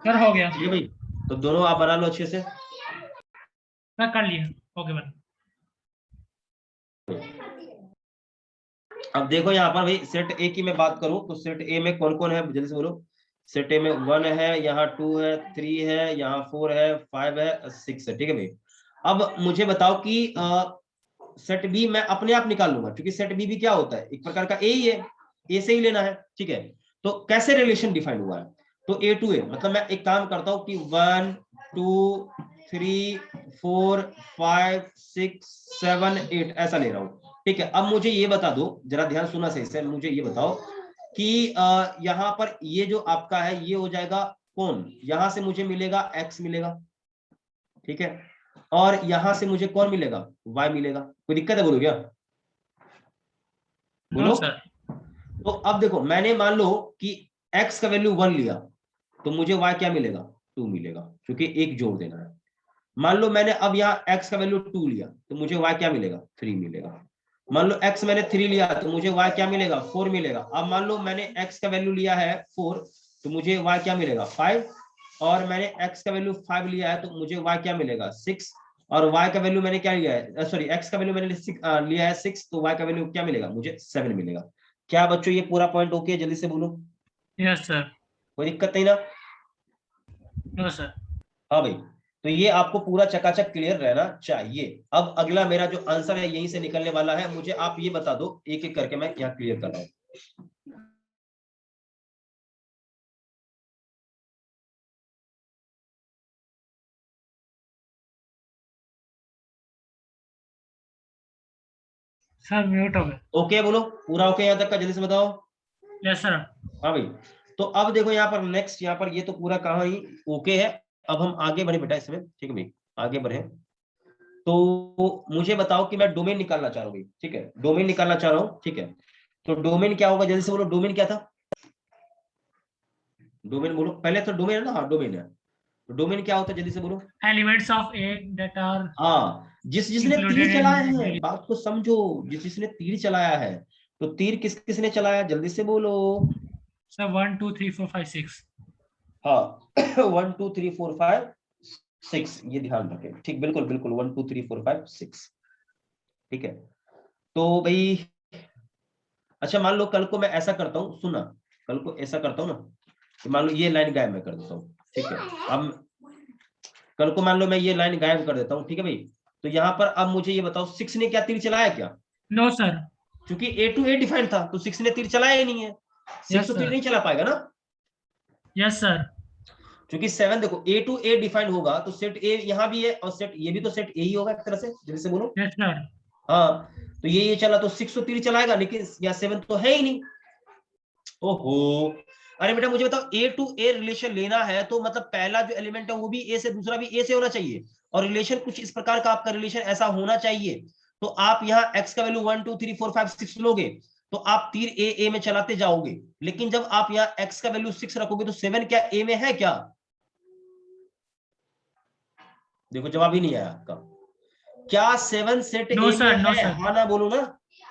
सर हो गया। ठीक है भाई। तो दोनों आप बना लो अच्छे से। सर कर लिया। ओके बन। अब देखो यहाँ पर भाई, सेट ए की मैं बात करूं तो सेट ए में कौन कौन है, जल्दी से बोलो। सेट ए में 1 है, यहाँ 2 है, 3 है, यहाँ 4 है, 5 है, 6 है, ठीक है भाई। अब मुझे बताओ कि सेट बी मैं अपने आप निकाल लूंगा, क्योंकि सेट बी भी क्या होता है, एक प्रकार का ए ही है, ए से ही लेना है, ठीक है। तो कैसे रिलेशन डिफाइन हुआ है, तो ए टू ए, मतलब मैं एक काम करता हूं कि 1 2 3 4 5 6 7 8 ऐसा ले रहा हूं, ठीक है। अब मुझे ये बता दो, जरा ध्यान सुना सही से, मुझे ये बताओ कि यहाँ पर ये जो आपका है ये हो जाएगा कौन, यहां से मुझे मिलेगा x मिलेगा, ठीक है, और यहां से मुझे कौन मिलेगा, y मिलेगा। कोई दिक्कत है, बोलो क्या, नो बोलो। सर। तो अब देखो, मैंने मान लो कि x का वैल्यू 1 लिया, तो मुझे y क्या मिलेगा, 2 मिलेगा, क्योंकि एक जोड़ देना है। मान लो मैंने अब यहाँ x का वैल्यू 2 लिया, तो मुझे y क्या मिलेगा, 3 मिलेगा। मान लो x मैंने 3 लिया, तो मुझे y क्या मिलेगा, 4 मिलेगा। अब मान लो मैंने x का वैल्यू लिया है 4, तो मुझे y क्या मिलेगा, 5, और मैंने x का वैल्यू 5 लिया है, तो मुझे y क्या मिलेगा, 6, और y का वैल्यू मैंने क्या लिया है, सॉरी x का वैल्यू मैंने लिया है 6, तो y का वैल्यू क्या मिलेगा, मुझे 7 मिलेगा। क्या बच्चों ये पूरा पॉइंट ओके है, जल्दी से बोलो, यस सर। कोई दिक्कत नहीं ना? No sir. हाँ भाई, तो ये आपको पूरा चकाचक क्लियर रहना चाहिए। अब अगला मेरा जो आंसर है यहीं से निकलने वाला है, मुझे आप ये बता दो, एक एक करके मैं यहाँ क्लियर कर रहा हूँ। सर म्यूट हो गए। ओके बोलो, पूरा ओके यहाँ तक का, जल्दी से बताओ। Yes sir. हाँ भाई, तो अब देखो यहाँ पर नेक्स्ट, यहाँ पर ये तो पूरा कहानी ओके है। अब हम आगे बढ़े बेटा इसमें, ठीक है भाई, आगे बढ़े। तो मुझे बताओ कि मैं डोमेन निकालना चाह रहा हूँ भाई, ठीक है, डोमेन निकालना चाह रहा हूँ, ठीक है। तो डोमेन क्या होगा, जल्दी से बोलो, डोमेन क्या था, डोमेन बोलो पहले, तो डोमेन है ना, हाँ डोमेन है। तो डोमेन क्या होता है, जल्दी से बोलो। Elements of A that are हाँ, जिसने तीर इंक्लूडेड चलाया इन। है, बात को समझो, जिसने तीर चलाया है, तो तीर किसने चलाया, जल्दी से बोलो। सर 1 2 3 4 5 6। हाँ 1 2 3 4 5 6, ये ध्यान रखें, ठीक, बिल्कुल बिल्कुल, 1 2 3 4 5 6, ठीक है। तो भाई अच्छा, मान लो कल को मैं ऐसा करता हूँ, सुना, कल को ऐसा करता हूँ ना, कि मान लो ये लाइन गायब मैं कर देता हूँ, ठीक है। अब कल को मान लो मैं ये लाइन गायब कर देता हूँ, ठीक है भाई। तो यहाँ पर अब मुझे ये बताओ, 6 ने क्या तीर चलाया क्या, नो सर। क्योंकि ए टू ए डिफाइंड था तो 6 ने तीर चलाया ही नहीं है, 6 तो तीर नहीं चला पाएगा ना। Yes sir. क्योंकि 7 देखो ए टू ए डिफाइंड होगा तो सेट ए यहाँ भी है और सेट ये भी तो सेट ए ही होगा एक तरह से, जैसे बोलो। Yes sir. हाँ तो ये चला तो 6 तो तीर चलाएगा, लेकिन यहाँ 7 तो है ही नहीं। ओहो, अरे बेटा मुझे बताओ ए टू ए रिलेशन लेना है तो मतलब पहला जो एलिमेंट है वो भी ए से, दूसरा भी ए से होना चाहिए, और रिलेशन कुछ इस प्रकार का आपका रिलेशन ऐसा होना चाहिए। तो आप यहाँ x का वैल्यू 1 2 3 4 5 6 लोगे तो आप तीर ए में चलाते जाओगे, लेकिन जब आप यहाँ x का वैल्यू 6 रखोगे तो 7 क्या ए में है क्या? देखो जवाब ही नहीं आया आपका। क्या 7 सेट नो ए सर, में नो है? सर। हाँ ना बोलो ना।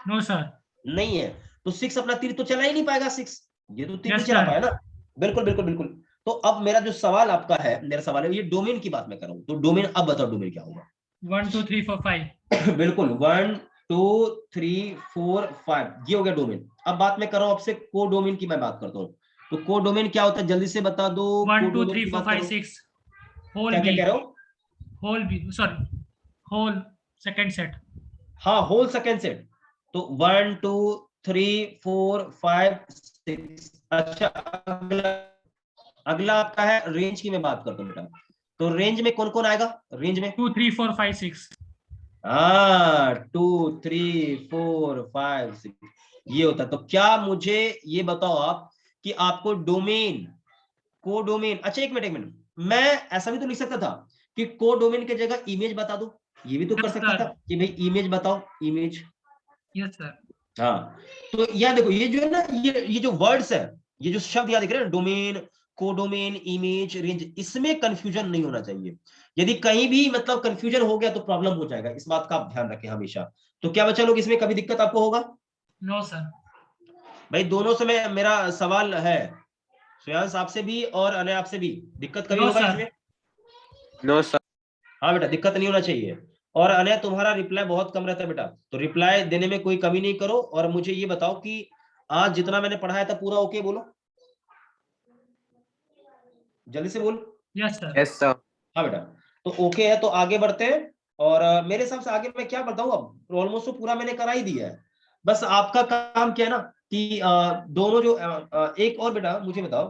No sir. नहीं है तो 6 अपना तीर तो चला ही नहीं पाएगा, 6 ये तो तीर Yes, नहीं चला sir. पाया ना। बिल्कुल बिल्कुल बिल्कुल। तो अब मेरा जो सवाल आपका है, मेरा सवाल है ये डोमेन की बात मैं कर रहा हूं, तो डोमेन अब बताओ डोमेन क्या होगा? 1 2 3 4 5। बिल्कुल 1 2 3 4 5 ये हो गया डोमेन। अब बात मैं कर रहा हूं आपसे को डोमेन की, मैं बात करता हूं। तो को डोमेन क्या होता है जल्दी से बता दो। 1 2 कोडोमेन 3 की 4 बात 5 करो। 6 होल क्या क्या बी। कह रहे हो? Whole B, sorry, whole second set. हाँ होल सेकंड सेट। तो 1 2 3 4 5 6। अच्छा अगला आपका है रेंज की मैं बात करता हूँ बेटा। तो रेंज में कौन कौन आएगा? रेंज में 2 3 4 5 6। हाँ 2 3 4 5 6 ये होता है। तो क्या मुझे ये बताओ आप कि आपको डोमेन, को डोमेन, अच्छा एक मिनट मैं ऐसा भी तो लिख सकता था कि को डोमेन की जगह इमेज बता दो, ये भी तो कर Yes, सकता sir. था कि भाई इमेज बताओ, इमेज। Yes sir. हाँ तो यह देखो ये जो है ना, ये जो वर्ड्स है, ये जो शब्द यहाँ दिख रहे हैं डोमेन, कोडोमेन, इमेज, रेंज, इसमें कंफ्यूजन नहीं होना चाहिए। यदि कहीं भी मतलब कंफ्यूजन हो गया तो प्रॉब्लम हो जाएगा, इस बात का आप ध्यान रखें हमेशा। तो क्या बच्चा लोग इसमें कभी दिक्कत आपको होगा? No sir. भाई दोनों से मेरा सवाल है, श्रेयांश आपसे भी और अनय आपसे भी, दिक्कत कभी नो होगा सर। इसमें? No sir. हाँ बेटा दिक्कत नहीं होना चाहिए। और अनय तुम्हारा रिप्लाई बहुत कम रहता है बेटा, तो रिप्लाई देने में कोई कमी नहीं करो। और मुझे ये बताओ कि आज जितना मैंने पढ़ाया था पूरा ओके बोलो, जल्दी से बोल। Yes sir. Yes sir. हाँ बेटा तो ओके है, तो आगे बढ़ते हैं। और मेरे हिसाब से आगे मैं क्या बताऊं, अब ऑलमोस्ट तो पूरा मैंने करा ही दिया है। बस आपका काम क्या है ना कि दोनों जो एक और बेटा मुझे बताओ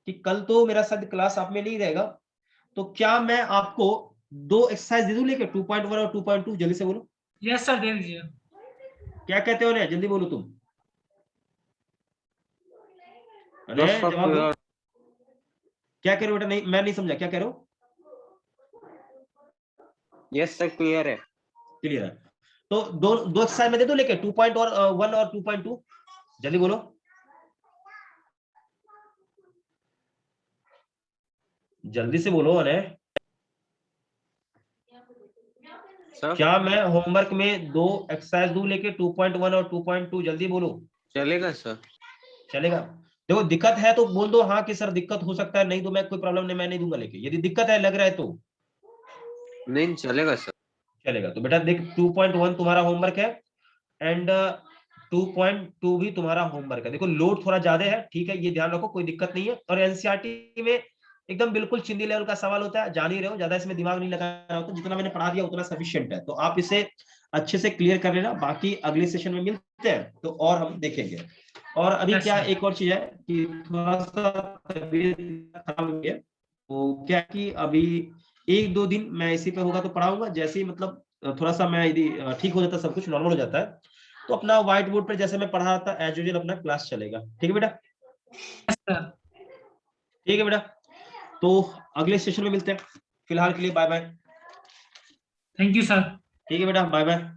कि कल तो मेरा शायद क्लास आप में नहीं रहेगा, तो क्या मैं आपको 2 एक्सरसाइज दे दूं लेके 2.1 और 2.2? जल्दी से बोलो यस सर, दे दीजिए। क्या कहते हो ना, जल्दी बोलो तुम। नो अरे सर। जवाब दो, क्या कह रहे हो बेटा? नहीं मैं नहीं समझा, क्या कह रहे हो? यस सर क्लियर है। क्लियर है। तो दो एक्सरसाइज में दे दो लेके 2.1 और 2.2, जल्दी बोलो। जल्दी से बोलो अरे। सर क्या मैं होमवर्क में 2 एक्सरसाइज दूं लेके 2.1 और 2.2? जल्दी बोलो। चलेगा सर। चलेगा। देखो दिक्कत है तो बोल दो हाँ कि सर दिक्कत हो सकता है, नहीं तो मैं कोई प्रॉब्लम नहीं, मैं नहीं दूंगा लेके। यदि दिक्कत है लग रहा है तो नहीं चलेगा सर। चलेगा। तो बेटा देख 2.1 तुम्हारा होमवर्क है एंड 2.2 भी तुम्हारा होमवर्क है। देखो लोड थोड़ा ज्यादा है, ठीक है, ये ध्यान रखो, कोई दिक्कत नहीं है। और एनसीईआरटी में एकदम बिल्कुल चिंदी लेवल का सवाल होता है, जान ही रहे हो, ज्यादा इसमें दिमाग नहीं लगाना होता, जितना मैंने पढ़ा दिया उतना सफिशिएंट है। तो आप इसे अच्छे से क्लियर कर लेना, बाकी अगले सेशन में मिलते हैं तो और हम देखेंगे। और अभी Yes, क्या sir. एक और चीज है कि थोड़ा सा तबीयत खराब हो गया, तो क्या कि अभी 1-2 दिन मैं इसी पे होगा तो पढ़ाऊंगा, जैसे ही मतलब थोड़ा सा मैं यदि ठीक हो जाता, सब कुछ नॉर्मल हो जाता है, तो अपना व्हाइट बोर्ड पर जैसे मैं पढ़ा रहा था एज यूजुअल अपना क्लास चलेगा। ठीक है बेटा? Yes sir. ठीक है बेटा, तो अगले सेशन में मिलते हैं। फिलहाल के लिए bye bye. Thank you sir. ठीक है बेटा, बाय बाय।